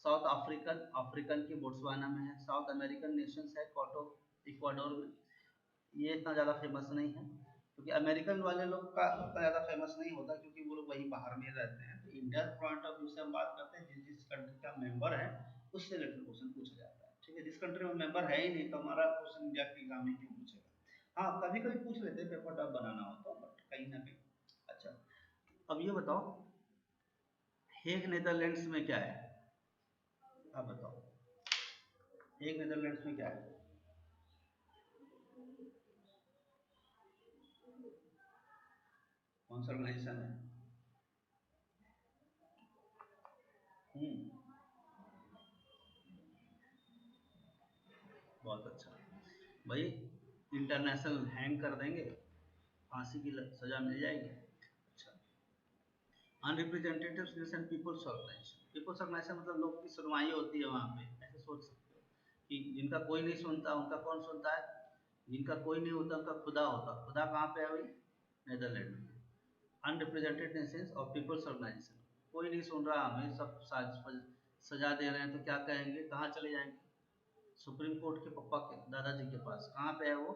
साउथ अफ्रीकन, अफ्रीकन की बोट्सवाना में है। साउथ अमेरिकन नेशंस है कोटो, इक्वाडोर में। ये इतना ज़्यादा फेमस नहीं है क्योंकि अमेरिकन वाले लोग का उतना ज़्यादा फेमस नहीं होता क्योंकि वो लोग वहीं बाहर में रहते हैं। तो इंडिया पॉइंट ऑफ व्यू से हम बात करते हैं, जिस जिस कंट्री का मेंबर है उससे रिलेटेड क्वेश्चन पूछा जाता है, ठीक है। जिस कंट्री में मेंबर है ही नहीं तो हमारा क्वेश्चन इंडिया के एग्जाम में क्यों पूछेगा। हाँ, कभी कभी पूछ लेते हैं पेपर टफ बनाना हो तो, बट कहीं ना कहीं। अच्छा, अब ये बताओ, हेग नीदरलैंड्स में क्या है, आप बताओ, हेग नीदरलैंड्स में क्या है? कौन सा ऑर्गेनाइजेशन है? हम्म, बहुत अच्छा भाई, इंटरनेशनल हैंग कर देंगे, फांसी की सजा मिल जाएगी। अच्छा, unrepresentative nation peoples organisation, peoples organisation मतलब लोग की सुनवाई होती है वहाँ पे, ऐसे सोच सकते हो कि जिनका कोई नहीं सुनता उनका कौन सुनता है, जिनका कोई नहीं होता उनका खुदा होता। खुदा कहाँ पे है भाई? नेदरलैंड में। अनरिप्रेजेंटेड नेशंस और पीपल्स ऑर्गेनाइजेशन, कोई नहीं सुन रहा, हमें सब सजा दे रहे हैं तो क्या कहेंगे, कहाँ चले जाएंगे? सुप्रीम कोर्ट के पप्पा के दादाजी के पास। कहाँ पे है वो?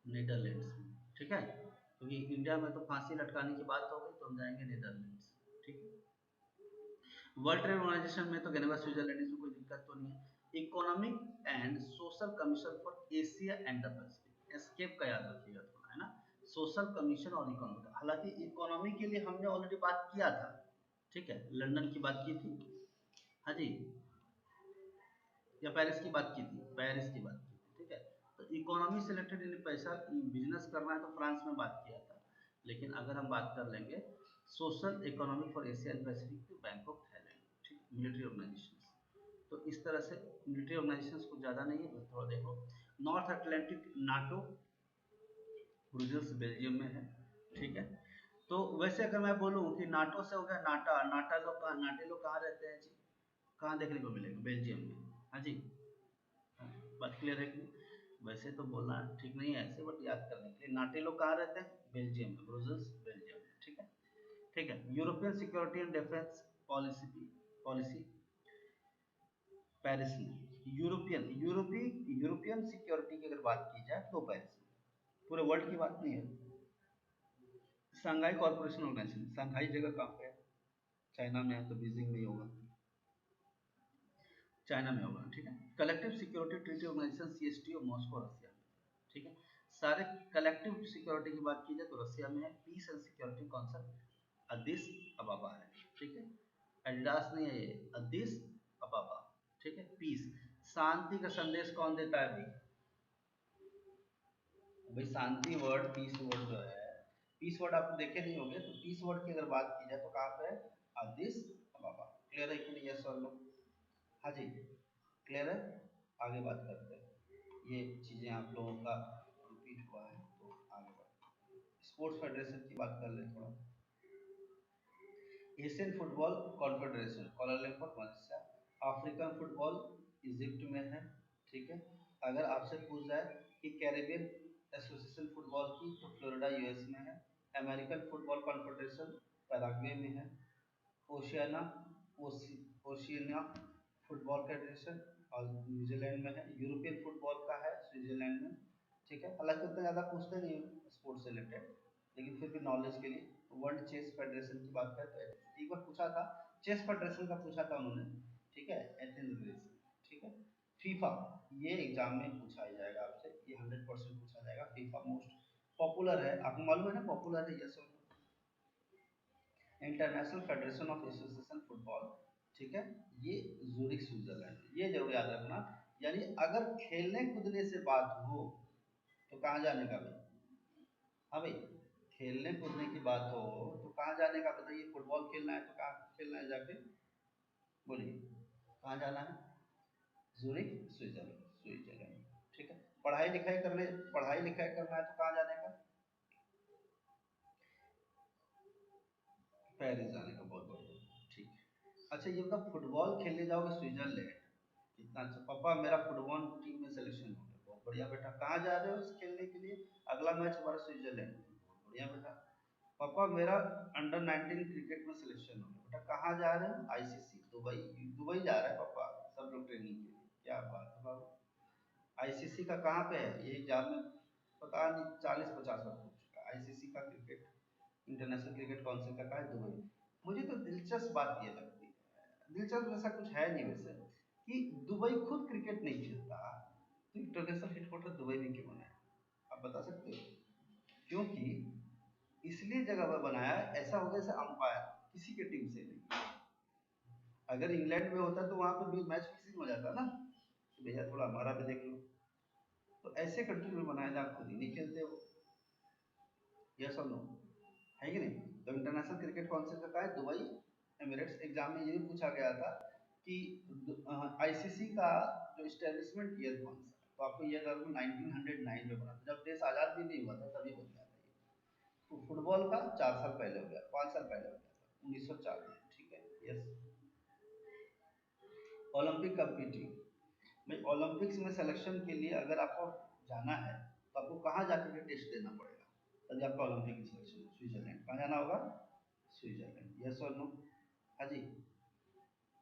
नीदरलैंड्स में, ठीक है। क्योंकि इंडिया में तो फांसी लटकाने की बात हो गई तो हम जाएंगे नीदरलैंड्स, ठीक है। वर्ल्ड ट्रेड ऑर्गेनाइजेशन में तो जेनेवा स्विट्जरलैंड, इसमें कोई दिक्कत तो नहीं है। Economic and social commission for Asia and the Pacific, escape का याद रखिएगा थोड़ा, है ना। सोशल कमीशन और इकोनॉमिक, हालांकि इकोनॉमी के लिए हमने ऑलरेडी बात किया था, ठीक है, लंदन की बात की थी, हाँ जी, या पेरिस की बात की थी, पेरिस की बात की थी, ठीक है। तो इकोनॉमी से रिलेटेड पैसा बिजनेस करना है तो फ्रांस में बात किया था। लेकिन अगर हम बात कर लेंगे social economic for Asia and Pacific तो बैंकॉक थाईलैंड, ठीक, मिलिट्री ऑर्गेनाइजेशन। तो इस तरह से मिलिट्री ऑर्गेनाइजेशन कुछ ज़्यादा नहीं है, थोड़ा देखो। North Atlantic NATO, Brussels Belgium में है, ठीक है। तो वैसे अगर मैं बोलूँ कि नाटो से हो गया नाटा, नाटा लोग कहाँ, नाटे लोग कहाँ रहते हैं जी, कहाँ देखने को मिलेगा? बेल्जियम में, हाँ जी। हाँ, बात क्लियर है कि वैसे तो बोलना ठीक नहीं है ऐसे, बट याद करने के लिए, नाटे लोग कहाँ रहते हैं? बेल्जियम में, ब्रुसेल्स बेल्जियम में, ठीक है, ठीक है। European security and defence policy, policy Paris में। यूरोपियन यूरोपियन सिक्योरिटी की अगर बात की जाए तो पेरिस में, पूरे वर्ल्ड की बात नहीं है। शंघाई कॉर्पोरेशन ऑर्गेनाइजेशन, शंघाई जगह कहाँ पे है? चाइना में है तो बीजिंग में ही होगा, चाइना में होगा, ठीक है। Collective security treaty organisation CSTO, Moscow, Russia में, ठीक है। सारे कलेक्टिव सिक्योरिटी की बात की जाए तो रसिया में है। Peace and security council Addis Ababa है, ठीक है। एडिडास नहीं है ये, अदिस अबाबा, ठीक है। पीस, शांति का संदेश कौन देता है भाई? भाई शांति वर्ड, पीस वर्ड जो है, पीस वर्ड आप देखे नहीं होंगे, तो पीस वर्ड की अगर बात की जाए तो कहाँ पे है, अदिस अबाबा। क्लियर है कि नहीं, यस और नो? हाँ जी, क्लियर है। आगे बात करते हैं, ये चीजें आप लोगों का रिपीट हुआ है तो आगे बढ़ते हैं। स्पोर्ट्स फेडरेशन की बात कर ले थोड़ा। Asian football confederation Kuala Lumpur Malaysia. African football Egypt में है, ठीक है। अगर आपसे पूछ जाए कि कैरेबियन एसोसिएशन फुटबॉल की, तो फ्लोरिडा यूएस में है। अमेरिकन फुटबॉल कॉन्फेडरेशन पैराग्वे में है। ओशियाना ओशियाना फुटबॉल फेडरेशन और न्यूजीलैंड में है। यूरोपियन फुटबॉल का है स्विट्जरलैंड में, ठीक है। हालांकि उतना ज़्यादा पूछते नहीं स्पोर्ट्स से रिलेटेड, लेकिन फिर भी नॉलेज के लिए वर्ल्ड चेस फेडरेशन की बात करते हैं। एक बार पूछा था, चेस फेडरेशन का पूछा था उन्होंने, ठीक है, एथेंस ग्रीस, ठीक है। फीफा, ये एग्जाम में पूछा ही जाएगा आपसे, ये 100% पूछा जाएगा। फीफा मोस्ट पॉपुलर है, आपको मालूम है ना, पॉपुलर है, yes. International federation of association football, ठीक है, ये जूरिक स्विट्जरलैंड, ये जरूर याद रखना। यानी अगर खेलने कूदने से बात हो तो कहाँ जाने का भाई? हाँ भाई, खेलने कूदने की बात हो तो कहाँ जाने का बताइए? फुटबॉल खेलना है तो कहाँ खेलना है जाके, बोलिए कहाँ जाना है? जूरिक स्विट्जरलैंड, स्विट्जरलैंड, ठीक है। पढ़ाई लिखाई करना है तो कहाँ जाने का? पेरिस जाने का, बहुत बढ़िया, ठीक है। अच्छा ये बताओ, फुटबॉल खेलने जाओगे स्विट्जरलैंड, कितना अच्छा। पापा मेरा फुटबॉल टीम में सिलेक्शन हो गया, बहुत बढ़िया बेटा। कहाँ जा रहे हो खेलने के लिए? अगला मैच हमारा स्विट्जरलैंड, बहुत बढ़िया बेटा। पापा मेरा अंडर 19 क्रिकेट में सिलेक्शन हो गया, बेटा कहाँ जा रहे हो? आईसीसी दुबई, दुबई जा रहा है पापा सब लोग ट्रेनिंग के लिए, क्या बात है बाबू। आईसीसी का कहाँ पे है ये एग्जाम में? पता नहीं 40-50 बार पूछ चुका है। आईसीसी का क्रिकेट, इंटरनेशनल क्रिकेट काउंसिल का कहाँ है? दुबई। मुझे तो दिलचस्प बात ये लगती है, दिलचस्प ऐसा कुछ है नहीं वैसे, कि दुबई खुद क्रिकेट नहीं खेलता तो इंटरनेशनल हेडक्वार्टर दुबई में क्यों बनाया? आप बता सकते हो? क्योंकि इसलिए जगह पर बनाया है, ऐसा हो गया जैसे अंपायर किसी के टीम से नहीं। अगर इंग्लैंड में होता तो वहां पर भी मैच फिक्सिंग हो जाता ना, तो भैया थोड़ा हमारा भी देख लो। तो ऐसे कंट्री में बनाया था, आप खुद ही नहीं खेलते हो, यस और नो, है कि नहीं? तो इंटरनेशनल क्रिकेट काउंसिल का है दुबई एमिरेट्स। एग्जाम में ये भी पूछा गया था कि आईसीसी का जो स्टैब्लिशमेंट ईयर कौन सा, तो आपको ये अगर 1909 में बना था, जब देश आज़ाद भी नहीं हुआ था तभी बन गया था ये। तो फुटबॉल का 4 साल पहले हो गया, 5 साल पहले हो गया था, 1904 में, ठीक है, यस। ओलंपिक कम्पिटिंग, भाई ओलंपिक्स में सिलेक्शन के लिए अगर आपको जाना है तो आपको कहाँ जाकर के टेस्ट देना पड़ेगा तभी आपका ओलंपिक में सिलेक्शन? स्विट्जरलैंड। कहाँ जाना होगा? स्विट्जरलैंड, यस और नो? हाँ जी,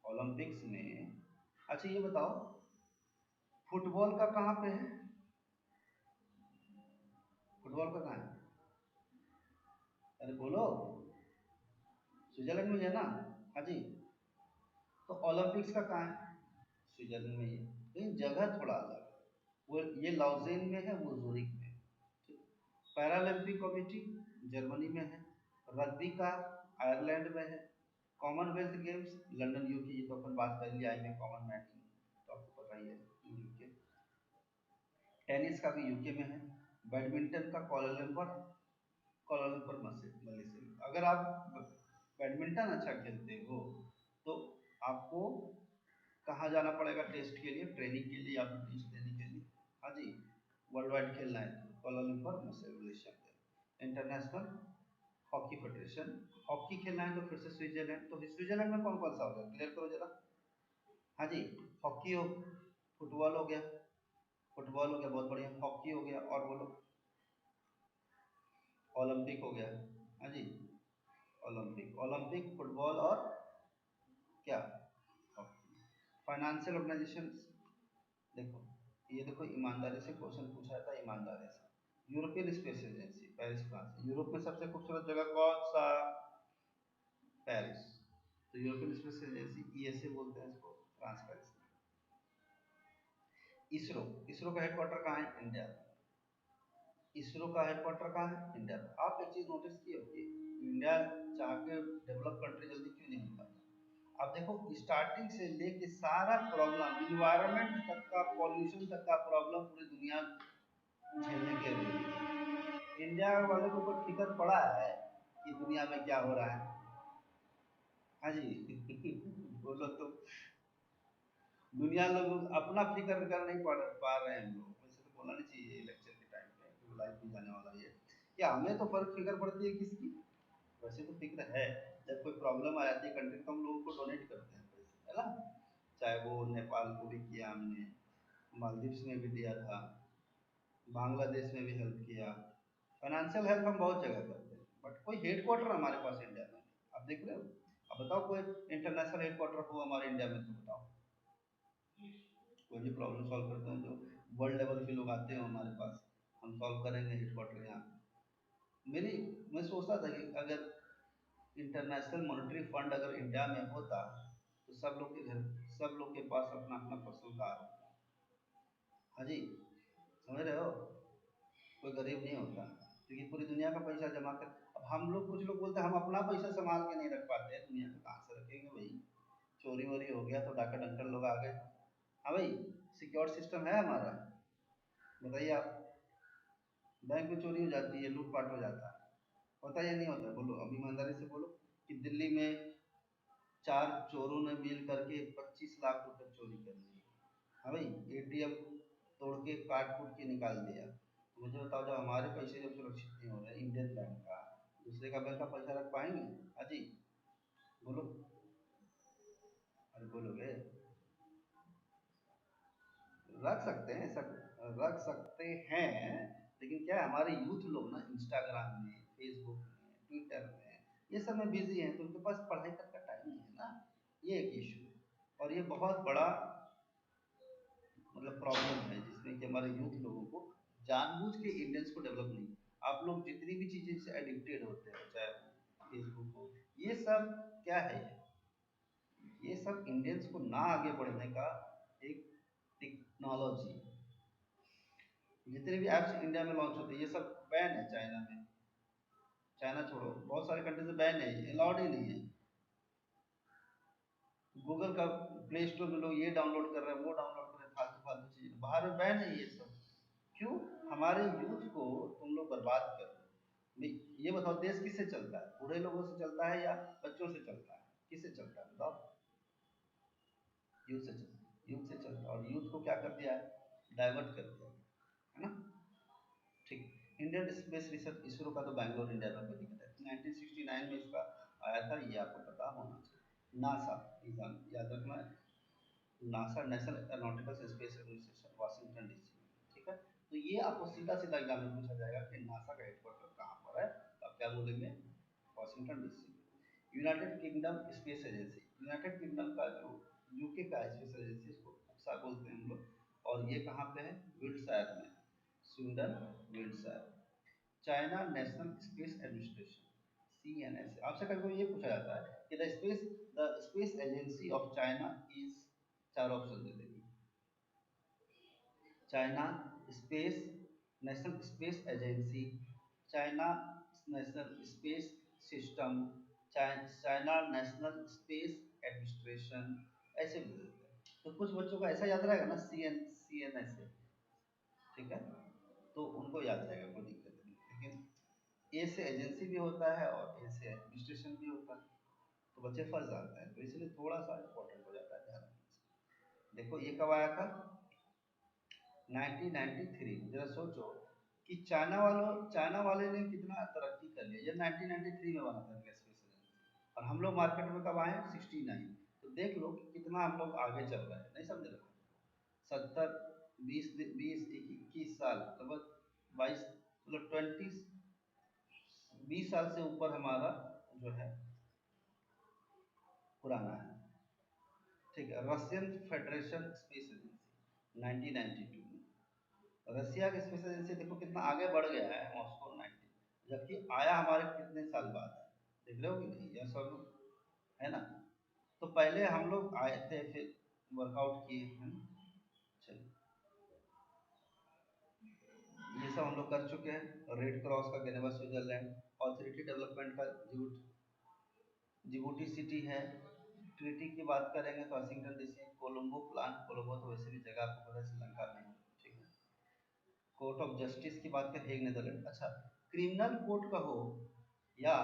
ओलंपिक्स में। अच्छा ये बताओ, फुटबॉल का कहाँ पे है? फुटबॉल का कहाँ है? अरे बोलो, स्विट्जरलैंड में है ना? हाँ जी। तो ओलंपिक्स का कहाँ है? स्विट्जरलैंड में ही है, लेकिन जगह थोड़ा अलग है। वो ये लाउजेन में है, वो जूरिक में है, ठीक। पैरालंपिक कमेटी जर्मनी में है। रग्बी का आयरलैंड में है। कॉमनवेल्थ गेम्स लंदन यूके, ये तो अपन बात कर लिया है, कॉमन मैच तो आपको पता ही है, यूके। टेनिस का भी यूके में है। बैडमिंटन का कोलालमपुर, कोलालमपुर मलेशिया। अगर आप बैडमिंटन अच्छा खेलते हो तो आपको कहाँ जाना पड़ेगा टेस्ट के लिए, ट्रेनिंग के लिए या फिर टेस्ट देने के लिए? हाँ जी, वर्ल्ड वाइड खेलना है तो कोलालमपुर मलेशिया में। इंटरनेशनल हॉकी फेडरेशन, हॉकी खेलना है तो फिर से स्विट्जरलैंड। तो स्विट्जरलैंड में कौन कौन सा हो गया, क्लियर करो जरा। हाँ जी, हॉकी हो, फुटबॉल हो गया, फुटबॉल हो गया, बहुत बढ़िया, हॉकी हो गया, और बोलो। ओलंपिक हो गया, हाँ जी, ओलंपिक, ओलंपिक, फुटबॉल और क्या, हॉकी। फाइनेंशियल ऑर्गेनाइजेशन, देखो ये देखो, ईमानदारी से क्वेश्चन पूछा था, ईमानदारी से। European space agency, Paris France. Europe में सबसे खूबसूरत जगह कौन सा? पेरिस। तो यूरोपियन स्पेस एजेंसी, ईएसए बोलते हैं इसको, फ्रांस, पेरिस। इसरो, इसरो का हेडक्वार्टर कहाँ है? इंडिया। इसरो का हेडक्वार्टर कहाँ है? इंडिया। आप एक चीज नोटिस की होगी, इंडिया चाह के डेवलप कंट्री जल्दी क्यों नहीं बन पाता? अब देखो, स्टार्टिंग से लेके सारा प्रॉब्लम, इन्वायरमेंट तक का, पॉल्यूशन तक का प्रॉब्लम पूरी दुनिया झेलने के लिए। इंडिया वाले को कोई फिक्र पड़ा है कि दुनिया में क्या हो रहा है? हाँ जी बोलो तो। दुनिया लोग अपना फिक्र कर नहीं पा रहे हैं हम लोग। वैसे तो बोलना नहीं चाहिए लेक्चर के टाइम पे कि लाइफ भी जाने वाला है। क्या हमें तो फर्क फिक्र पड़ती है किसकी? वैसे तो फिक्र है। जब कोई प्रॉब्लम आ जाती है कंट्री तो हम लोगों को डोनेट करते हैं पैसे, है ना? चाहे वो नेपाल को भी किया हमने, मालदीव्स में भी दिया था, बांग्लादेश में भी हेल्प किया। फाइनेंशियल हेल्प हम बहुत जगह करते हैं, बट कोई हेडक्वार्टर हमारे पास इंडिया में आप देख रहे हो? अब बताओ कोई इंटरनेशनल हेडक्वार्टर हो हमारे इंडिया में तो बताओ। कोई भी प्रॉब्लम सॉल्व करते हैं जो वर्ल्ड लेवल के लोग आते हैं हमारे पास, हम सॉल्व करेंगे हेडक्वार्टर यहाँ। मेरी मैं सोचता था कि अगर इंटरनेशनल मॉनेटरी फंड अगर इंडिया में होता तो सब लोग के घर, सब लोग के पास अपना अपना पर्सनल कार होता। हाँ जी, समझ रहे हो? कोई गरीब नहीं होता, क्योंकि पूरी दुनिया का पैसा जमा कर। अब हम लोग, कुछ लोग बोलते हैं हम अपना पैसा संभाल के नहीं रख पाते हैं, दुनिया का कहाँ से रखेंगे भाई? चोरी वोरी हो गया तो डाका डंकर लोग आ गए। हाँ भाई, सिक्योर सिस्टम है हमारा? बताइए आप। बैंक में चोरी हो जाती है, लूटपाट हो जाता है, होता है या नहीं होता? बोलो, अभी ईमानदारी से बोलो कि दिल्ली में 4 चोरों ने मिल करके 25 लाख रुपए चोरी कर लिए। हाँ भाई, एटीएम तोड़ के काट कूट के निकाल दिया। तो मुझे बताओ, जब हमारे पैसे जब सुरक्षित नहीं हो रहे इंडियन बैंक का, दूसरे का बैंक का पैसा रख पाएंगे? हाँ जी, बोलो। अरे बोलोगे? रख सकते हैं, सब रख सकते हैं, लेकिन क्या है, हमारे यूथ लोग ना इंस्टाग्राम में, फेसबुक में, ट्विटर में, ये सब में बिजी हैं, तो उनके पास पढ़ाई तक का टाइम नहीं है ना। ये एक इशू है, और ये बहुत बड़ा मतलब प्रॉब्लम है, जिसमें कि हमारे यूथ लोगों को जानबूझ के इंडियंस को डेवलप नहीं। आप लोग जितनी भी चीज़ें से एडिक्टेड होते हैं, चाहे फेसबुक हो, ये सब क्या है? ये सब इंडियंस को ना आगे बढ़ने का एक टेक्नोलॉजी। जितने भी ऐप्स इंडिया में लॉन्च होते हैं ये सब बैन है चाइना में। चाइना छोड़ो, बहुत सारे कंट्री से बैन है, अलाउड ही नहीं है। गूगल का प्ले स्टोर में लोग ये डाउनलोड कर रहे हैं, वो डाउनलोड कर रहे हैं, फालतू फालतू चीज़, बाहर में बैन है ये सब। क्यों? हमारे यूथ को तुम लोग बर्बाद कर रहे हो। ये बताओ, देश किससे चलता है? बूढ़े लोगों से चलता है या बच्चों से चलता है? किससे चलता है बताओ? यूथ से चलता है, यूथ से चलता है। और यूथ को क्या कर दिया है? डाइवर्ट कर दिया है ना। ठीक। इंडियन स्पेस रिसर्च इसरो का तो बैंगलोर इंडिया में कोई दिक्कत है, 1969 में इसका आया था, ये आपको पता होना चाहिए। नासा, एग्जाम याद रखना है, NASA national aeronautical space administration, Washington DC में। ठीक है, तो ये आपको सीधा सीधा एग्जाम में पूछा जाएगा कि नासा का हेडक्वार्टर कहाँ पर है, तो आप क्या बोलेंगे? Washington DC. United kingdom space agency, United kingdom का जो यूके का स्पेस एजेंसी, इसको UXA बोलते हैं हम लोग, और ये कहाँ पे है? विल्ट्शरायर में, Sweden, Wiltshire. China national space administration, CNS। आपसे कभी कभी ये पूछा जाता है कि the space agency of China is, 4 option दे देंगे। China space, national space agency, China national space system, China national space administration, ऐसे भी देते हैं। तो कुछ बच्चों को ऐसा याद रहेगा ना, CNS है, ठीक है, तो उनको याद रहेगा, कोई दिक्कत नहीं। लेकिन ए से एजेंसी भी होता है और ए से एडमिनिस्ट्रेशन भी होता है, तो बच्चे फंस जाते हैं, तो इसलिए थोड़ा सा इंपॉर्टेंट हो जाता है ध्यान रखने से। देखो ये कब आया था? 1993। जरा सोचो कि चाइना वाले ने कितना तरक्की कर लिया। ये 1993 में बना था इनका स्पेस एजेंसी, और हम लोग मार्केट में कब आए? 69। तो देख लो कि कितना हम लोग आगे चल रहे हैं, नहीं समझ रहे? 70, 20 21 साल, लगभग 22, मतलब 20 साल से ऊपर हमारा जो है पुराना है। ठीक है, रशियन फेडरेशन स्पेस एजेंसी 1992 में। रसिया के स्पेस एजेंसी देखो कितना आगे बढ़ गया है, मॉस्को 90, जबकि आया हमारे कितने साल बाद है, देख रहे हो कि नहीं? यह सब है ना। तो पहले हम लोग आए थे, फिर वर्कआउट किए हैं। चलिए, ये सब हम लोग कर चुके हैं। रेड क्रॉस का जेनेवा स्विट्जरलैंड, ऑथोरिटी डेवलपमेंट का जिबूटी सिटी है। ट्रिटी की बात करेंगे तो Washington DC. Colombo plant, Colombo तो वैसे भी जगह आपको पता है श्रीलंका में, ठीक है। कोर्ट ऑफ जस्टिस की बात करें, हेग नीदरलैंड। अच्छा, क्रिमिनल कोर्ट का हो या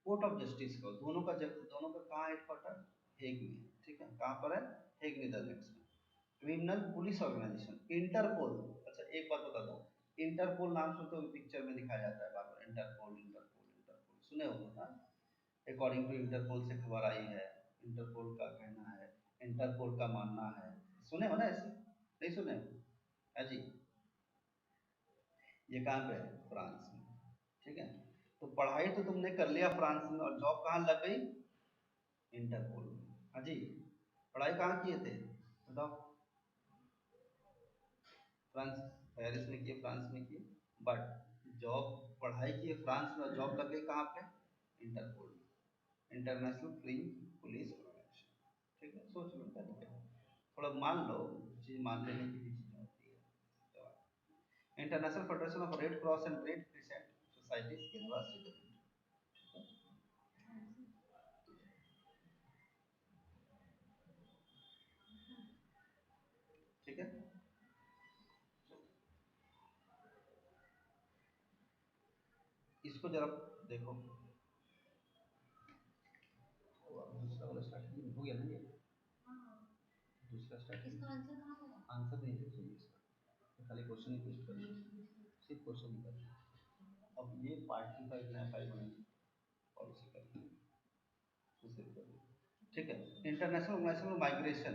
कोर्ट ऑफ जस्टिस का हो, दोनों का कहाँ हेडक्वार्टर, हेग में, ठीक है। कहाँ पर है, हेग नीदरलैंड्स में। Criminal police organisation Interpol. अच्छा एक बात बता दो, इंटरपोल नाम सुनते हो, पिक्चर में दिखाया जाता है बार बार, इंटरपोल इंटरपोल इंटरपोल, सुने होंगे ना। अकॉर्डिंग टू इंटरपोल से खबर आई है, इंटरपोल का कहना है, इंटरपोल का मानना है, सुने हो ना ऐसे, नहीं सुने हो? है जी। ये कहाँ पे है, फ्रांस में, ठीक है। तो पढ़ाई तो तुमने कर लिया फ्रांस में, और जॉब कहाँ लग गई, इंटरपोल में। हाँ जी, पढ़ाई कहाँ किए थे बताओ, फ्रांस, पेरिस में किए, फ्रांस में किए, बट जॉब, पढ़ाई किए फ्रांस में, जॉब लग गई कहाँ पे, इंटरपोल में, इंटरनेशनल क्राइम पुलिस ऑर्गेनाइजेशन, ठीक है। सोच लो क्या दिक्कत है, थोड़ा मान लो, चीज मान लेने की भी चीज होती है। International federation of red cross and red crescent societies Geneva, ठीक है। इसको जरा देखो, दूसरा वाला स्टार्ट हो गया ना ये, दूसरा स्टार्ट, इसका आंसर कहाँ होगा, आंसर नहीं लिख चाहिए इसका, तो खाली क्वेश्चन ही पुट कर, सिर्फ क्वेश्चन ही कर। अब ये पार्ट की फाइल नया फाइल बनाएंगे, पॉलिसी कर, ठीक है। इंटरनेशनल ऑर्गेनाइजेशन माइग्रेशन,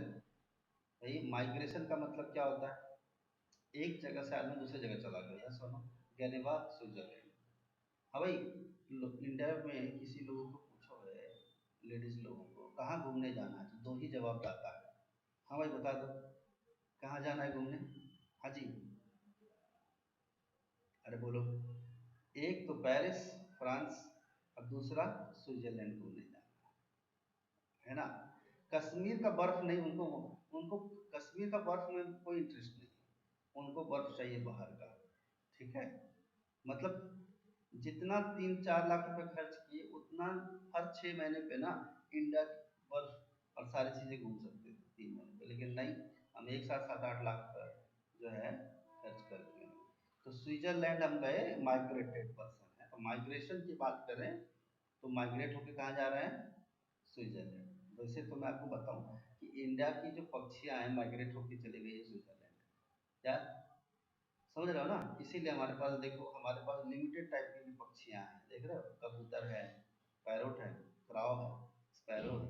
भाई माइग्रेशन का मतलब क्या होता है, एक जगह से आदमी दूसरी जगह चला गया, या सुनो, जेनेवा स्विट्जरलैंड। हाँ भाई, इंडिया में किसी लोगों को पूछो है, लेडीज लोगों को कहाँ घूमने जाना है, तो दो ही जवाब आता है। हाँ भाई बता दो, कहाँ जाना है घूमने, हाँ जी, अरे बोलो, एक तो पेरिस फ्रांस, और दूसरा स्विट्जरलैंड घूमने जाना है ना। कश्मीर का बर्फ नहीं, उनको उनको कश्मीर का बर्फ में कोई इंटरेस्ट नहीं, उनको बर्फ चाहिए बाहर का, ठीक है। मतलब जितना 3-4 लाख रुपए खर्च किए, उतना हर 6 महीने पे ना इंडिया की बर्फ और सारी चीजें घूम सकते थे 3 महीने पे, लेकिन नहीं, हम एक साथ 7-8 लाख का जो है खर्च करते हैं। तो स्विट्जरलैंड हम गए, माइग्रेटेड पर्सन है, तो माइग्रेशन की बात करें तो माइग्रेट होके कहाँ जा रहे हैं, स्विट्जरलैंड। वैसे तो मैं आपको बताऊं कि इंडिया की जो पक्षियां हैं माइग्रेट होके चली गई है स्विट्जरलैंड, क्या समझ रहे हो ना। इसीलिए हमारे पास देखो, हमारे पास लिमिटेड टाइप की भी पक्षियां हैं, देख रहे हो, कबूतर है, पैरोट है, क्राव है, स्पैरो है,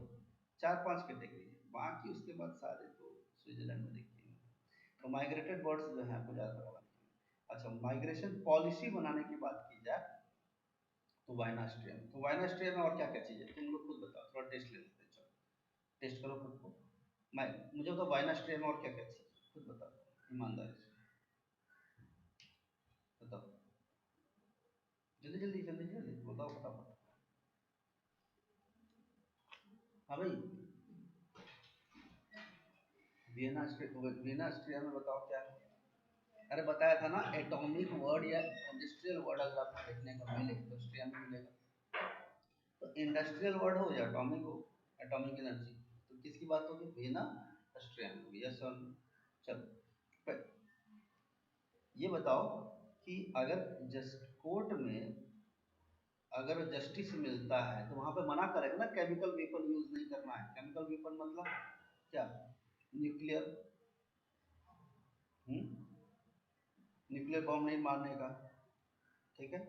4-5 कैटेगरी है, बाकी उसके बाद सारे तो स्विट्जरलैंड में दिखते हैं। तो माइग्रेटेड बर्ड्स जो है आपको ज़्यादा पता नहीं। अच्छा, माइग्रेशन पॉलिसी बनाने की बात की जाए तो वाइनास्ट्रियम, तो वाइनास्ट्रियम में और क्या क्या चीज़ है, तुम लोग खुद बताओ, थोड़ा टेस्ट ले लेते हैं, चलो टेस्ट करो खुद को। मैं, मुझे बताओ वाइनास्ट्रियम में और क्या क्या चीज़, खुद बताओ ईमानदारी से बताओ, जल्दी जल्दी जल्दी जल्दी बताओ फटाफट। हाँ भाई, वियना ऑस्ट्रिया में बताओ क्या है। अरे बताया था ना, एटॉमिक वर्ड या इंडस्ट्रियल वर्ड अगर आपको देखने को मिले तो ऑस्ट्रिया में मिलेगा। तो इंडस्ट्रियल वर्ड हो या एटॉमिक हो, एटॉमिक एनर्जी, तो किसकी बात होगी, वियना ऑस्ट्रिया में होगी, यस और नो। चलो ये बताओ कि अगर जस्ट कोर्ट में अगर जस्टिस मिलता है तो वहां पे मना करेगा ना, केमिकल वेपन यूज नहीं करना है। केमिकल वेपन मतलब क्या, न्यूक्लियर, न्यूक्लियर बॉम्ब नहीं मारने का, ठीक है।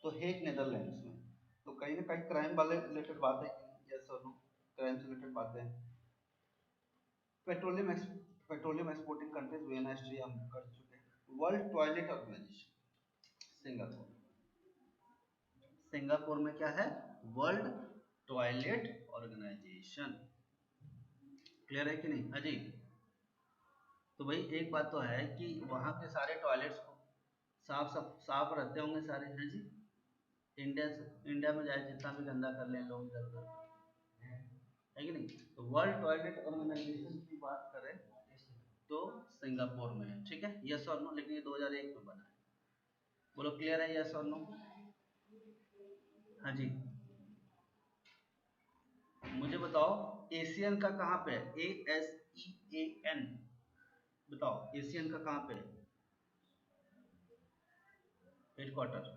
तो हेग नीदरलैंड्स में, तो कहीं ना कहीं क्राइम वाले रिलेटेड बातें, यस और नो, क्राइम से रिलेटेड बातें। Petroleum petroleum exporting countries, Vienna Austria हम कर चुके हैं। World toilet organisation, Singapore, Singapore में क्या है, वर्ल्ड टॉयलेट ऑर्गेनाइजेशन, क्लियर है कि नहीं अजी। तो भाई एक बात तो है कि वहाँ के सारे टॉयलेट्स को साफ साफ साफ रहते होंगे सारे, हैं जी। इंडिया से, इंडिया में जाए जितना भी गंदा कर लें लोग इधर उधर, है कि नहीं। तो वर्ल्ड टॉयलेट ऑर्गेनाइजेशन की बात करें तो सिंगापुर में है, ठीक है, यस और नो, लेकिन ये 2001 में बना है। बोलो क्लियर है, यस और नो। हाँ जी, मुझे बताओ एशियन का कहाँ पे है, ASEAN, बताओ एशियन का कहाँ पे है, हेडक्वार्टर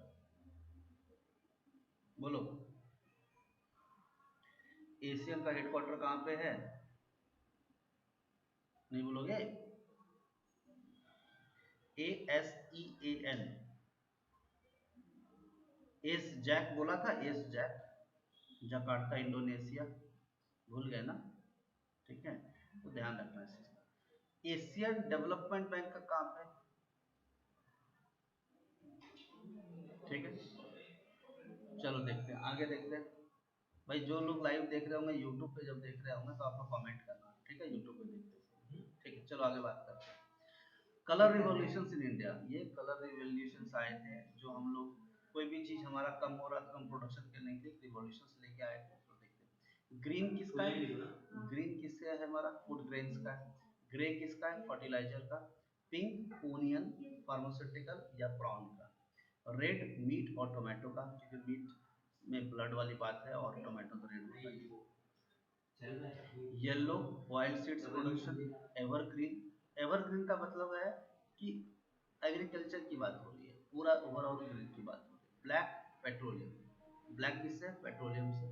बोलो। एशियन का हेडक्वार्टर कहाँ पे है? नहीं बोलोगे? ASEAN, एस जैक बोला था, एस जैक, जकार्ता इंडोनेशिया, भूल गए ना? ठीक है, तो ध्यान रखना इस चीज का। एशियन डेवलपमेंट बैंक का काम है, ठीक है। चलो देखते हैं, आगे देखते हैं। भाई जो लोग लाइव देख रहे होंगे यूट्यूब पे, जब देख रहे होंगे तो आपको कमेंट करना, ठीक है, यूट्यूब पे देखते हैं, ठीक है। चलो आगे बात करते हैं। कलर रिवॉल्यूशन इन इंडिया, ये कलर रिवॉल्यूशन आए थे, जो हम लोग कोई भी चीज हमारा कम हो रहा था, कम प्रोडक्शन करने के लिए रिवॉल्यूशन लेके आए थे। तो देखते हैं ग्रीन किसका है, ग्रीन किसका है, हमारा फूड ग्रेन्स का है। ग्रे किसका है, फर्टिलाइजर का। पिंक ओनियन, फार्मास्यूटिकल या ब्राउन का। रेड मीट और टोमेटो का, क्योंकि मीट में ब्लड वाली बात है और टोमेटो तो रेड होता है। Yellow oil seeds production. Evergreen, evergreen का मतलब है कि एग्रीकल्चर की बात हो रही है, पूरा ओवरऑल ग्रीन की बात हो रही है। ब्लैक पेट्रोलियम, ब्लैक किससे, पेट्रोलियम से।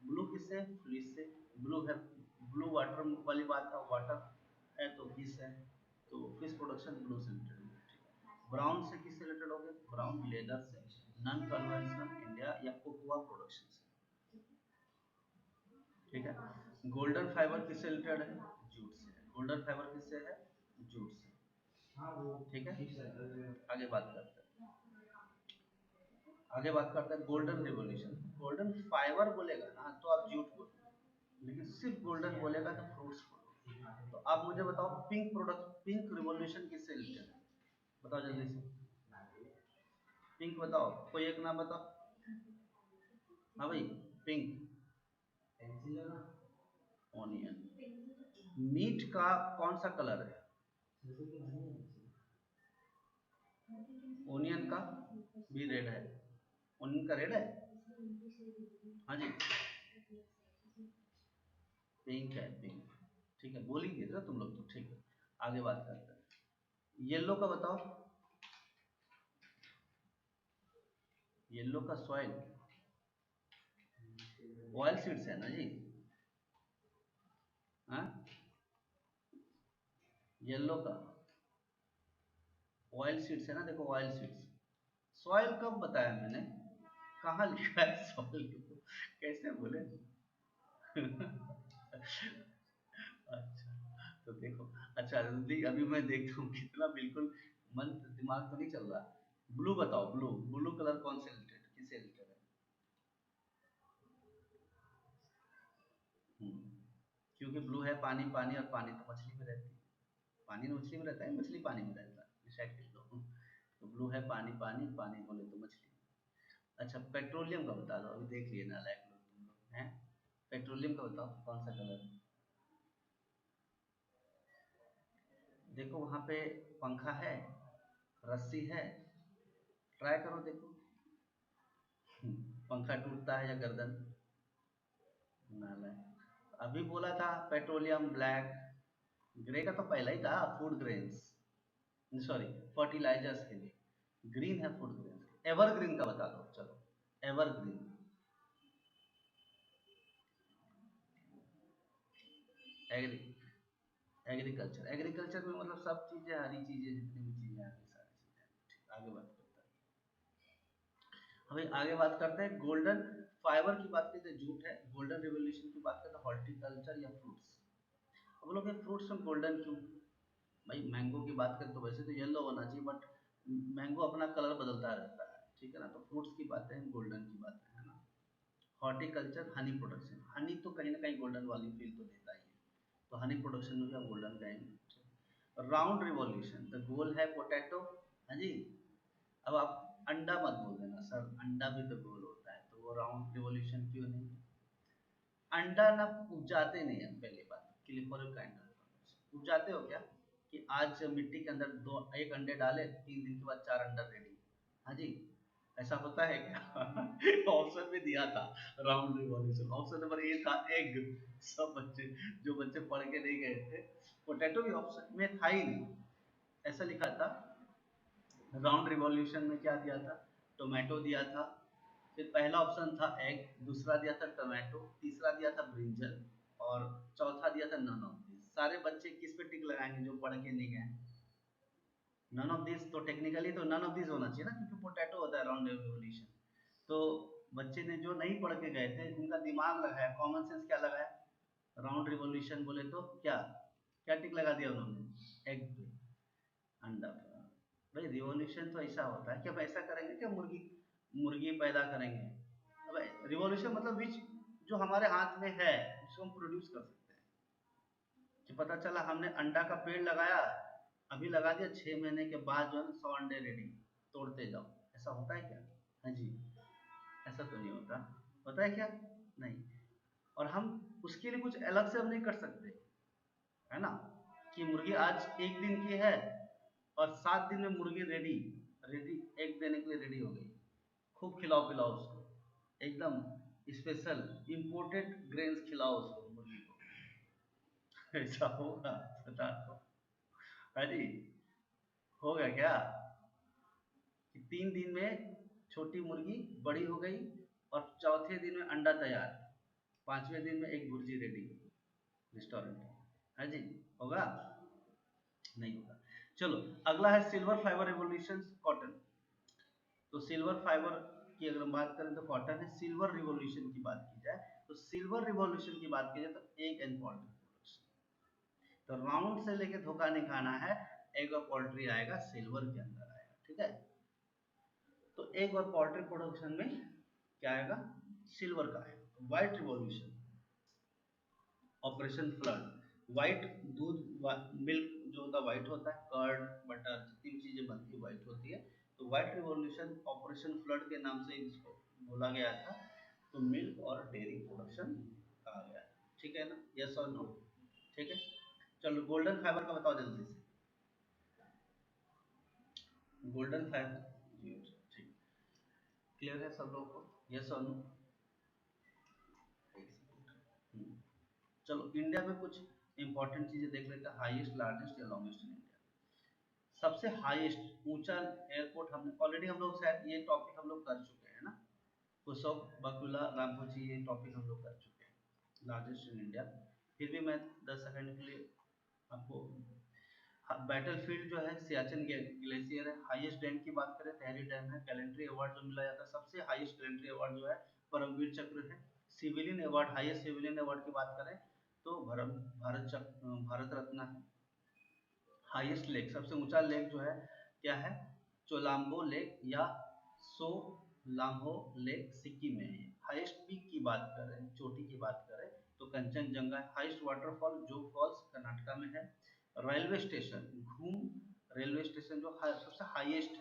ब्लू किससे, फिश से। ब्लू है, ब्लू वाटर वाली बात है, वाटर है तो फिश है, तो फिश प्रोडक्शन ब्लू से रिलेटेड है। ब्राउन से किससे रिलेटेड हो गया, ब्राउन लेदर से, नॉन कन्वेंशनल इंडिया या कोकोआ प्रोडक्शन से, ठीक है। गोल्डन फाइबर किससे रिलेटेड है, जूट से। गोल्डन फाइबर किससे है, जूट से, ठीक है। आगे बात करते हैं, आगे बात करते हैं गोल्डन रिवॉल्यूशन। गोल्डन फाइबर बोलेगा ना तो आप जूट बोलो, लेकिन सिर्फ गोल्डन बोलेगा तो फ्रूट्स बोलो। तो आप मुझे बताओ पिंक प्रोडक्ट, पिंक रिवॉल्यूशन किससे रिलेटेड है, बताओ जल्दी से। पिंक बताओ, कोई एक नाम बताओ। हाँ भाई, पिंक ऑनियन। मीट का कौन सा कलर है, ओनियन का भी रेड है, ओनियन का रेड है, हाँ जी, पिंक है, पिंक, ठीक है, बोल ही दिए थे तुम लोग तो, ठीक है। आगे बात करते हैं, येलो का बताओ। येलो का सॉइल, ऑयल सीड्स है ना जी, हाँ, येलो का ऑयल सीड्स है ना, देखो ऑयल सीड्स। सॉइल कब बताया मैंने, कहाँ लिखा है सॉइल को, कैसे बोले अच्छा, तो देखो, अच्छा जल्दी अभी मैं देखता हूँ कितना बिल्कुल मन दिमाग तो नहीं चल रहा। ब्लू बताओ, ब्लू, ब्लू कलर कौन से रिलेटेड, किससे रिलेटेड है? हम्म, क्योंकि ब्लू है पानी, पानी और पानी तो मछली में रहती है, पानी मछली में रहता है, मछली पानी में रहता है, डिसाइड कर लो। तो ब्लू है पानी, पानी पानी बोले तो मछली। अच्छा पेट्रोलियम का बता दो, अभी देख लिए नालायक लोग तुम लोग हैं। पेट्रोलियम का बताओ कौन सा कलर है? देखो वहां पे पंखा है, रस्सी है, ट्राई करो देखो। पंखा टूटता है या गर्दन, नालायक। अभी बोला था पेट्रोलियम ब्लैक, ग्रे का तो पहला ही था, फूड ग्रेन्स, सॉरी फर्टिलाइजर्स के लिए, ग्रीन है फूड ग्रेन्स। एवरग्रीन का बता दो चलो, एवरग्रीन। एग्री, एग्रीकल्चर, एग्रीकल्चर में मतलब सब चीजें, हरी चीजें, जितनी भी चीजें आती सारी चीजें। आगे बात करते हैं, हमें आगे बात करते हैं गोल्डन फाइबर की बात करते हैं, जूट है। गोल्डन रिवोल्यूशन की बात करते हैं, हॉर्टिकल्चर या फ्रूट्स। हम लोग फ्रूट्स में गोल्डन क्यों, भाई मैंगो की बात करें तो वैसे तो येलो होना चाहिए, बट मैंगो अपना कलर बदलता रहता है, ठीक है ना, तो फ्रूट्स की बातें हैं, गोल्डन की बातें है ना। हॉर्टिकल्चर, हनी प्रोडक्शन, हनी तो कहीं ना कहीं गोल्डन वाली फील तो देता ही है, तो हनी प्रोडक्शन में भी आप गोल्डन कहेंगे। राउंड रिवॉल्यूशन, द गोल है पोटैटो, हाँ जी। अब आप अंडा मत बोल देना सर, अंडा भी तो गोल होता है, तो वो राउंड रिवॉल्यूशन क्यों नहीं? अंडा ना उपजाते नहीं है, पहली बात क्लिफोर काइंड उपजाते हो क्या, कि आज मिट्टी के अंदर दो एक अंडे डाले, 3 दिन के बाद 4 अंडा रेडी, हाँ जी, ऐसा होता है क्या? ऑप्शन में दिया था round revolution, option number A था एग। सब बच्चे, जो बच्चे पढ़ के नहीं गए थे, पोटैटो भी ऑप्शन में था ही नहीं, ऐसा लिखा था। राउंड रिवॉल्यूशन में क्या दिया था, टोमेटो दिया था, फिर पहला ऑप्शन था एग, दूसरा दिया था टोमेटो, तीसरा दिया था ब्रिंजल और चौथा दिया था नन ऑफ दिस। सारे बच्चे किस पे टिक लगाएंगे जो पढ़ के नहीं गए? नन ऑफ दिस, तो टेक्निकली तो नन ऑफ दिस होना चाहिए ना, क्योंकि पोटैटो होता है राउंड रिवोल्यूशन। तो बच्चे ने जो नहीं पढ़ के गए थे उनका दिमाग लगाया, कॉमन सेंस क्या लगाया, राउंड रिवोल्यूशन बोले तो क्या क्या टिक लगा दिया उन्होंने? एग पे, अंडा पे। भाई रिवोल्यूशन तो ऐसा होता है कि अब ऐसा करेंगे कि मुर्गी मुर्गी पैदा करेंगे। अब रिवोल्यूशन मतलब विच, जो हमारे हाथ में है जिसको हम प्रोड्यूस कर सकते हैं। कि पता चला हमने अंडा का पेड़ लगाया, अभी लगा दिया, 6 महीने के बाद जो है 100 अंडे रेडी, तोड़ते जाओ। ऐसा होता है क्या? हाँ जी, ऐसा तो नहीं होता। होता है क्या? नहीं। और हम उसके लिए कुछ अलग से हम नहीं कर सकते, है ना, कि मुर्गी आज 1 दिन की है और 7 दिन में मुर्गी रेडी, रेडी एग देने के लिए रेडी हो गई। खूब खिलाओ पिलाओ उसको, एकदम स्पेशल इंपोर्टेड ग्रेन्स खिलाओ उसको मुर्गी को। ऐसा होगा? बता दो। हाँ जी, होगा क्या? कि 3 दिन में छोटी मुर्गी बड़ी हो गई और चौथे दिन में अंडा तैयार, 5वें दिन में एक भुर्जी रेडी रेस्टोरेंट। हाँ जी, होगा? नहीं होगा। चलो, अगला है सिल्वर फाइबर रिवोल्यूशन कॉटन। तो सिल्वर फाइबर की अगर हम बात करें तो कॉटन है। सिल्वर रिवॉल्यूशन की बात की जाए तो सिल्वर रिवॉल्यूशन की बात की जाए तो एग एंड पोल्ट्री प्रोडक्शन। तो राउंड से लेके धोखा नहीं खाना है, एग और पोल्ट्री आएगा सिल्वर के अंदर आएगा, ठीक है। तो एग और पोल्ट्री प्रोडक्शन में क्या आएगा? सिल्वर का है। White revolution, operation flood, white दूध, मिल्क जो होता है व्हाइट होता है, कर्ड बटर जितनी भी चीजें बनती है व्हाइट होती है। तो व्हाइट रिवॉल्यूशन ऑपरेशन फ्लड के नाम से इसको बोला गया था। तो मिल्क और डेयरी प्रोडक्शन कहा गया, ठीक है ना? यस और नो? ठीक है। चलो, गोल्डन फाइबर का बताओ जल्दी से। गोल्डन फाइबर जी, ठीक, क्लियर है सब लोग को? यस और नो? चलो, इंडिया में कुछ इंपॉर्टेंट चीजें देख लेते हैं। हाईएस्ट, लार्जेस्ट या लॉन्गेस्ट इन इंडिया। सबसे हाईएस्ट ऊंचा एयरपोर्ट, हमने ऑलरेडी हम लोग शायद ये टॉपिक हम लोग कर चुके हैं ना, कुसोक बकुला रामपुची, ये टॉपिक हम लोग कर चुके हैं, लार्जेस्ट इन इंडिया। फिर भी मैं 10 सेकंड के लिए आपको, बैटल फील्ड जो है सियाचिन ग्लेशियर है। हाईएस्ट डैम की बात करें तहरी डैम है। कैलेंट्री अवार्ड जो मिला जाता है, सबसे हाईएस्ट कैलेंट्री अवार्ड जो है परमवीर चक्र है। Civilian award, highest civilian award की बात करें तो भारत रत्न है। हाईएस्ट लेक, सबसे ऊंचा लेक जो है क्या है? चोलाम्बो लेक या सोलाम्बो लेक सिक्किम में है। हाईएस्ट पीक की बात करें, चोटी की बात करें तो कंचनजंगा। हाईएस्ट वाटरफॉल जोग फॉल्स कर्नाटका में है। रेलवे स्टेशन, घूम रेलवे स्टेशन जो सबसे हाईएस्ट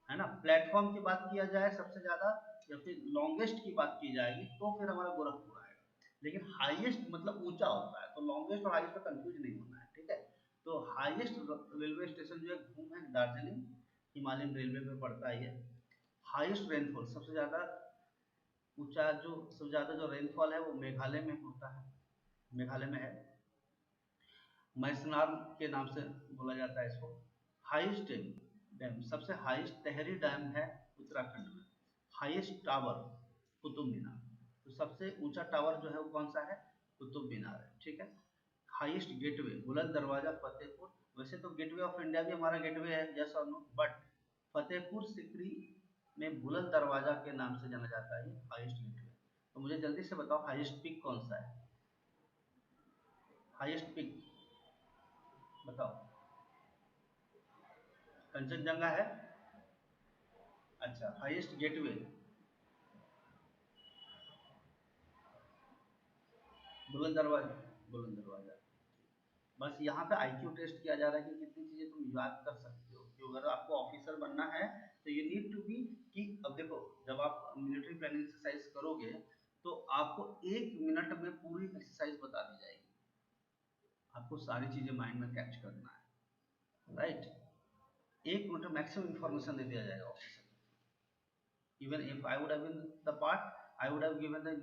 है ना। प्लेटफॉर्म की बात किया जाए सबसे ज्यादा, या फिर लॉन्गेस्ट की बात की जाएगी तो फिर हमारा गोरखपुर आएगा। लेकिन हाईएस्ट मतलब ऊंचा होता है, तो लॉन्गेस्ट और हाईएस्ट का कंफ्यूज नहीं होना है, ठीक है। तो हाईएस्ट रेलवे स्टेशन जो है घूम है, दार्जिलिंग, हिमालयन रेलवे में पड़ता है ये। हाईएस्ट रेनफॉल, सबसे ज्यादा ऊंचा जो, सबसे ज्यादा जो रेनफॉल है वो मेघालय में होता है, मेघालय में है, मैसनार के नाम से बोला जाता है इसको। हाईएस्ट डैम, सबसे हाईएस्ट तहरी डैम है उत्तराखंड में। हाईएस्ट टावर कुतुब मीनार, तो सबसे ऊंचा टावर जो है वो कौन सा है? कुतुब मीनार है, ठीक है। हाईएस्ट गेटवे, बुलंद दरवाजा फतेहपुर। वैसे तो गेटवे ऑफ इंडिया भी हमारा गेटवे है, यस और नो, बट फतेहपुर सिकरी में बुलंद दरवाजा के नाम से जाना जाता है हाईएस्ट गेटवे। तो मुझे जल्दी से बताओ हाईएस्ट पीक कौन सा है? हाईएस्ट पीक बताओ। कंचनजंगा है? अच्छा, हाईएस्ट गेटवे? बुलंद दरवाजा, बुलंद दरवाजा। बस यहाँ पे आईक्यू टेस्ट किया जा रहा है कि कितनी चीजें तुम याद कर सकते हो, कि अगर आपको ऑफिसर बनना है तो यू नीड टू बी, कि अब देखो जब आप मिलिट्री प्लानिंग एक्सरसाइज करोगे तो आपको 1 मिनट में पूरी एक्सरसाइज बता दी जाएगी, आपको सारी चीजें माइंड में कैच करना है, राइट। 1 मिनट मैक्सिमम इंफॉर्मेशन दे दिया जाएगा officer. even if I would have been the part, I would have given the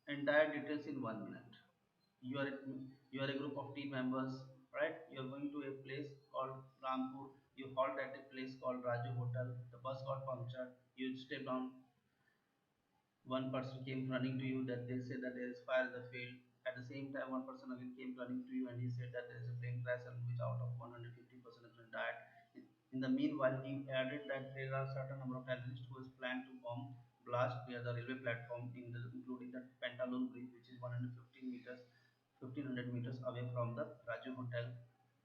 entire details in 1 minute. You are you are a group of team members, right? You are going to a place called Rampur. You halt at a place called Raju Hotel. The bus got punctured. You step down. One person came running to you that they say that there is fire in the field. At the same time, one person again came running to you and he said that there is a plane crash and which out of 150% have been died. In the meanwhile, he added that there are certain number of terrorists who has planned to bomb blast near the railway platform, including the Pantaloon Bridge, which is 115 meters, 1500 meters away from the Raju Hotel.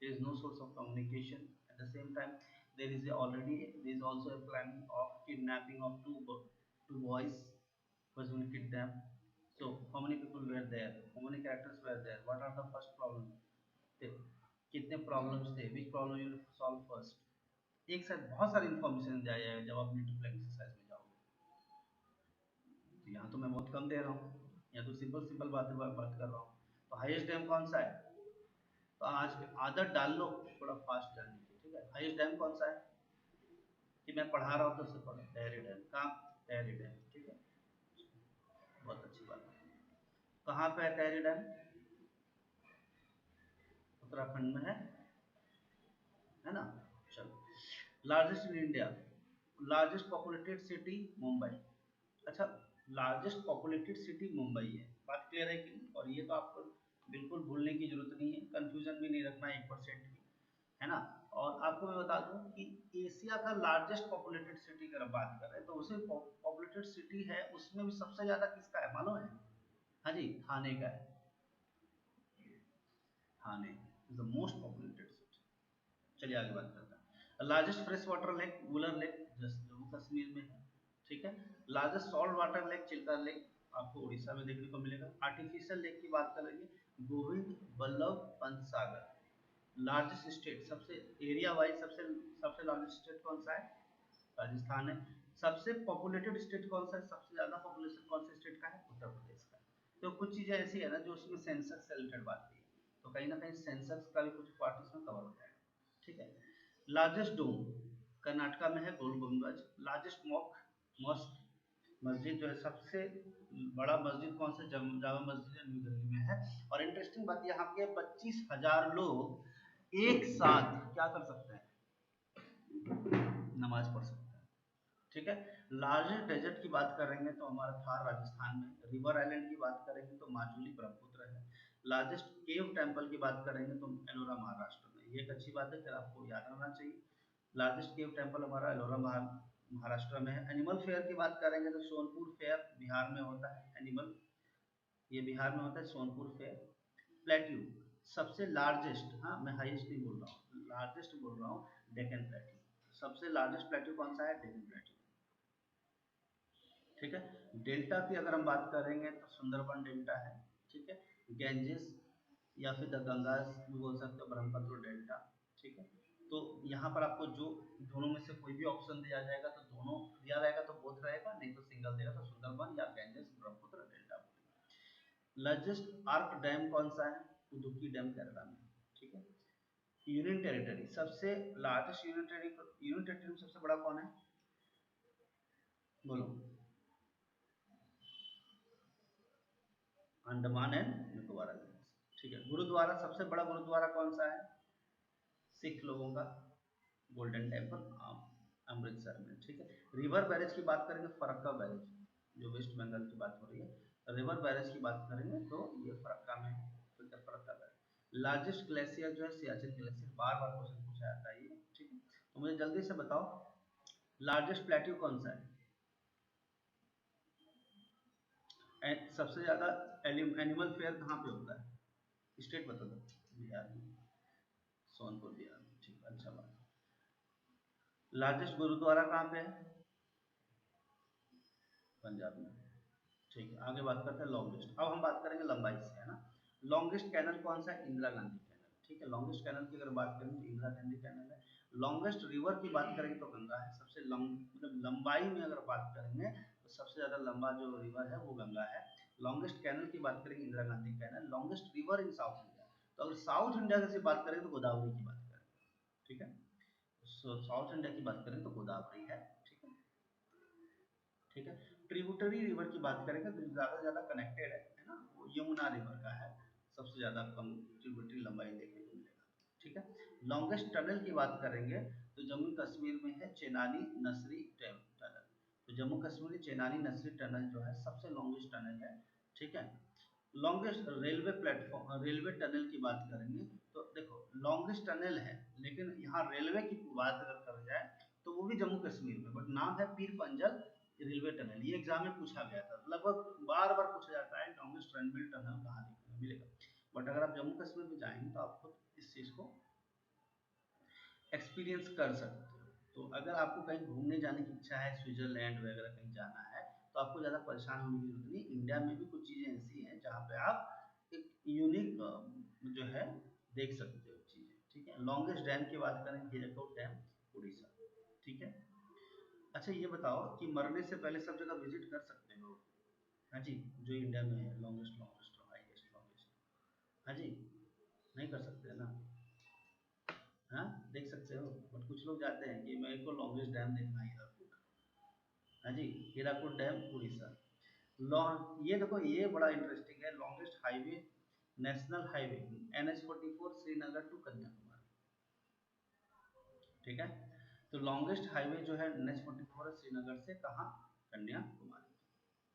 There is no source of communication. At the same time, there is also a planning of kidnapping of two boys was been kidnapped. So how many people were there? How many characters were there? What are the first problems? थे कितने problems थे? विच problem you solve first? एक साथ बहुत सारी information दिया जाएगा जब आप मल्टीपल एक्सरसाइज में जाओगे। तो यहाँ तो मैं बहुत कम दे रहा हूँ, यहाँ तो सिंपल सिंपल बात कर रहा हूँ। तो हाईएस्ट डैम कौन सा है? तो आज आदत डाल लो थोड़ा फास्ट करने की, ठीक है। हाईएस्ट डैम कौन सा है कि मैं पढ़ा रहा हूँ तो उससे पढ़ो। टहरी डैम। कहाँ? टहरी डैम, ठीक है, बहुत अच्छी बात है। कहाँ पे है टहरी डैम? उत्तराखंड में है ना। चलो, largest in India, largest populated city Mumbai. अच्छा, लार्जेस्ट पॉपुलेटेड सिटी मुंबई है, बात क्लियर है कि नहीं? और ये तो आपको बिल्कुल भूलने की जरूरत नहीं है, कंफ्यूजन भी नहीं रखना 1% भी, है ना। और आपको मैं बता दूं कि एशिया का लार्जेस्ट पॉपुलेटेड सिटी की बात कर रहे हैं तो उसे पॉपुलेटेड सिटी है उसमें भी सबसे ज्यादा किसका है मालूम है? हाँ जी, थाने का है। Thane is the most populated city. चलिए आगे बात करते हैं। Largest fresh water lake Wular lake Jammu Kashmir में है, ठीक है। Largest salt water lake Chilka lake आपको उड़ीसा में देखने को मिलेगा। आर्टिफिशियल लेक की बात करेंगे गोविंद बल्लभ पंत सागर। लार्जेस्ट स्टेट, सबसे एरिया वाइज सबसे लार्जेस्ट स्टेट कौन सा है? राजस्थान है। सबसे पॉपुलेटेड स्टेट कौन सा है? सबसे ज्यादा पॉपुलेशन कौन से स्टेट का है? उत्तर प्रदेश का। तो कुछ चीजें ऐसी है ना जो उसमें सेंसस से रिलेटेड बात की, तो कहीं ना कहीं सेंसस का भी कुछ पार्ट इसमें कवर हो जाएगा, ठीक है। लार्जेस्ट डोम कर्नाटका में है गोल गुम्बज। लार्जेस्ट मॉस्क मस्जिद जो है सबसे बड़ा मस्जिद कौन सा? जामा मस्जिद न्यू दिल्ली में है। और इंटरेस्टिंग बात यहाँ पे 25,000 लोग एक साथ क्या कर सकते हैं? नमाज पढ़ सकते हैं, ठीक है। लार्जेस्ट डेजर्ट की बात करेंगे तो हमारा थार राजस्थान में। रिवर आइलैंड की बात करेंगे तो माजुली ब्रह्मपुत्र है। लार्जेस्ट केव टेम्पल की बात करेंगे तो एलोरा महाराष्ट्र में। ये एक अच्छी बात है, फिर आपको याद रहना चाहिए। लार्जेस्ट केव टेम्पल हमारा एलोरा महाराष्ट्र में है। एनिमल फेयर की बात करेंगे तो सोनपुर फेयर बिहार में होता है। एनिमल ये बिहार में होता है, सोनपुर फेयर। प्लेट्यू सबसे लार्जेस्ट, हाँ मैं हाईएस्ट नहीं बोल रहा हूँ, लार्जेस्ट बोल रहा हूँ, डेक्कन प्लेट्यू। सबसे लार्जेस्ट प्लेट्यू कौन सा है? डेक्कन प्लेट्यू, ठीक है। डेल्टा की अगर हम बात करेंगे तो सुंदरबन डेल्टा है, ठीक है। गैंजेस या फिर द गंगास भी बोल सकते हो, ब्रह्मपुत्र डेल्टा, ठीक है। तो यहाँ पर आपको जो दोनों में से कोई भी ऑप्शन दिया जाएगा तो दोनों दिया रहेगा तो बोथ रहेगा, नहीं तो सिंगल देगा तो सुंदरबन या Ganges Brahmaputra delta. Largest arc dam कौन सा है? उदुकी डैम केरला में, ठीक है। यूनियन टेरिटरी सबसे लार्जेस्ट यूनियन टेरिटरी में सबसे बड़ा कौन है? बोलो। अंडमान एंड निकोबार आइलैंड्स, ठीक है। गुरुद्वारा सबसे बड़ा गुरुद्वारा कौन सा है? सिख लोगों का गोल्डन टेम्पल अमृतसर में, ठीक है। रिवर बैरेज की बात करेंगे फरक्का बैरेज जो वेस्ट बंगाल की बात हो रही है। रिवर बैरेज की बात करेंगे तो ये फरक्का में है, फरक्का बैरेज। लार्जेस्ट ग्लेशियर जो है सियाचिन ग्लेशियर, बार बार क्वेश्चन पूछा जाता है ये, ठीक है। तो मुझे जल्दी से बताओ लार्जेस्ट प्लेट्यू कौन सा है? सबसे ज्यादा एनिमल फेयर कहाँ पे होता है? स्टेट बता दो। बिहार में, सोनपुर बिहार में, ठीक है, अच्छा बात। लार्जेस्ट गुरुद्वारा कहाँ पे है? पंजाब में, ठीक है। आगे बात करते हैं लॉन्गेस्ट। अब हम बात करेंगे लंबाई से, है ना। लॉन्गेस्ट कैनल कौन सा है? इंदिरा गांधी कैनल, ठीक है। लॉन्गेस्ट कैनल की अगर बात करें तो इंदिरा गांधी कैनल है। लॉन्गेस्ट रिवर की बात करेंगे तो गंगा है। सबसे मतलब लंबाई में अगर बात करेंगे तो सबसे ज्यादा लंबा जो रिवर है वो गंगा है। लॉन्गेस्ट कैनल की बात करेंगे Indira Gandhi canal. Longest river in south India, तो अगर साउथ इंडिया से बात करें तो गोदावरी की बात करें, ठीक है। साउथ इंडिया की बात करें तो गोदावरी है, ठीक है, ठीक है। ट्रिब्यूटरी रिवर की बात करेंगे तो ज्यादा से ज्यादा कनेक्टेड है ना, वो यमुना रिवर का है, सबसे ज्यादा कम ट्रिब्यूटरी लंबाई देखने को मिलेगा, ठीक है। लॉन्गेस्ट टनल की बात करेंगे तो तो जम्मू कश्मीर में है चेनानी नसरी टनल। तो जम्मू कश्मीर में चेनानी नसरी टनल जो है सबसे लॉन्गेस्ट टनल है, ठीक है। Longest railway platform, railway tunnel की बात करेंगे तो देखो लॉन्गेस्ट टनल है, लेकिन यहाँ रेलवे की बात अगर करा जाए तो वो भी जम्मू कश्मीर में, बट नाम है पीर पंजल रेलवे टनल। ये एग्जाम में पूछा गया था, लगभग बार बार पूछा जाता है लॉन्गेस्ट रेलवे टनल कहाँ देखने मिलेगा, बट अगर आप जम्मू कश्मीर में जाएंगे तो आप खुद इस चीज़ को एक्सपीरियंस कर सकते हो। तो अगर आपको कहीं घूमने जाने की इच्छा है, स्विट्जरलैंड वगैरह कहीं जाना है, तो आपको ज़्यादा परेशान होने की जरूरत नहीं। इंडिया में भी कुछ चीज़ें ऐसी हैं जहाँ पे आप एक यूनिक जो है देख सकते हो चीज़ें, ठीक है। लॉन्गेस्ट डैम की बात करें, हीराकुद डैम उड़ीसा, ठीक है। अच्छा ये बताओ कि मरने से पहले सब जगह विजिट कर सकते हो? हाँ जी, जो इंडिया में है लॉन्गेस्ट लॉन्गेस्ट हाईएस्ट लॉन्गेस्ट, हाँ जी, नहीं कर सकते है ना, हाँ देख सकते हो, बट कुछ लोग जाते हैं कि मेरे को लॉन्गेस्ट डैम देखना है हीराकुद, हाँ जी, हीराकुद डैम उड़ीसा। लॉन्ग ये देखो ये बड़ा इंटरेस्टिंग है, longest highway, national highway NH44 Srinagar to Kanyakumari, ठीक है। तो लॉन्गेस्ट हाईवे जो है NH44 श्रीनगर से कहाँ, कन्याकुमारी,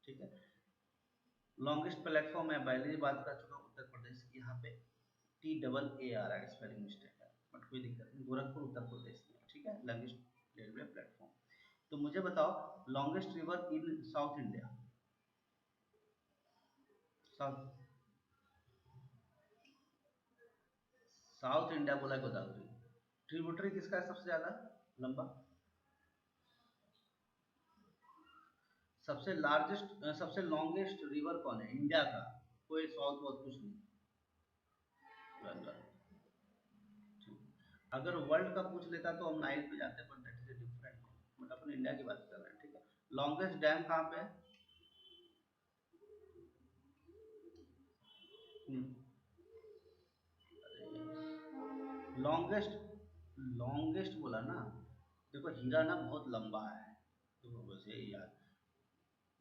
ठीक है। लॉन्गेस्ट प्लेटफॉर्म है पहले ही बात कर चुका, उत्तर प्रदेश, यहाँ पे TAA आ रहा है, स्पेलिंग मिस्टेक है, बट कोई दिक्कत नहीं, गोरखपुर उत्तर प्रदेश में, ठीक है। Longest railway platform. तो मुझे बताओ longest river in south India, south south India बोला गोदावरी। ट्रिब्यूटरी किसका है सबसे ज्यादा लंबा, सबसे लार्जेस्ट सबसे लॉन्गेस्ट रिवर कौन है इंडिया का, कोई साउथ बहुत कुछ नहीं, गंगा। अगर वर्ल्ड का पूछ लेता तो हम नाइल पे जाते, but that is different, but upon India की बात कर रहे हैं, ठीक है। लॉन्गेस्ट डैम कहाँ पे है, लॉन्गेस्ट, लॉन्गेस्ट बोला ना, देखो हीरा ना बहुत लंबा है, देखो वैसे ही यार,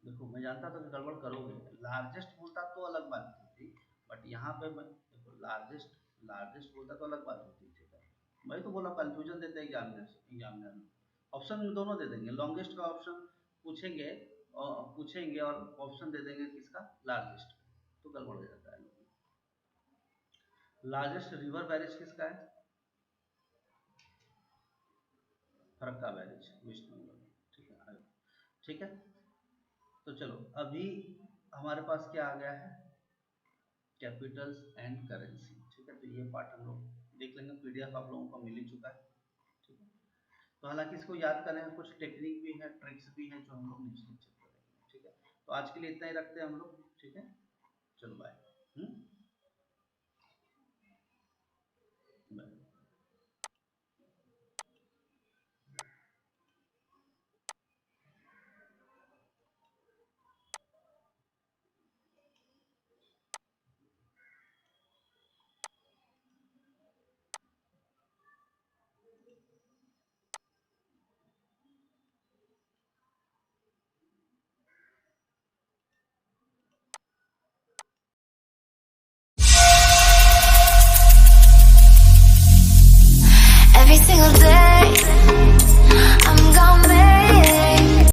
देखो मैं जानता था कि गड़बड़ करोगे, लार्जेस्ट बोलता तो अलग बात होती, बट यहाँ पे देखो लार्जेस्ट, लार्जेस्ट बोलता तो अलग बात होती, ठीक है। मैं तो बोला कंफ्यूजन देते एग्जामिनर में, ऑप्शन दोनों दे देंगे, लॉन्गेस्ट का ऑप्शन पूछेंगे और ऑप्शन दे देंगे किसका, लार्जेस्ट, तो गड़बड़ हो जाता है। लार्जेस्ट रिवर बैरेज किसका है, फरक्का बैरेज, वेस्ट बंगाल, ठीक है, ठीक है। तो चलो अभी हमारे पास क्या आ गया है, कैपिटल्स एंड करेंसी, ठीक है। तो ये पार्ट हम लोग देख लेंगे, पीडीएफ आप लोगों को मिल ही चुका है, ठीक है। तो हालांकि इसको याद करने में कुछ टेक्निक भी है, ट्रिक्स भी है, जो हम लोग नेक्स्ट लेक्चर करेंगे, ठीक है। तो आज के लिए इतना ही रखते हैं हम लोग, ठीक है, चलो बाय, बाय।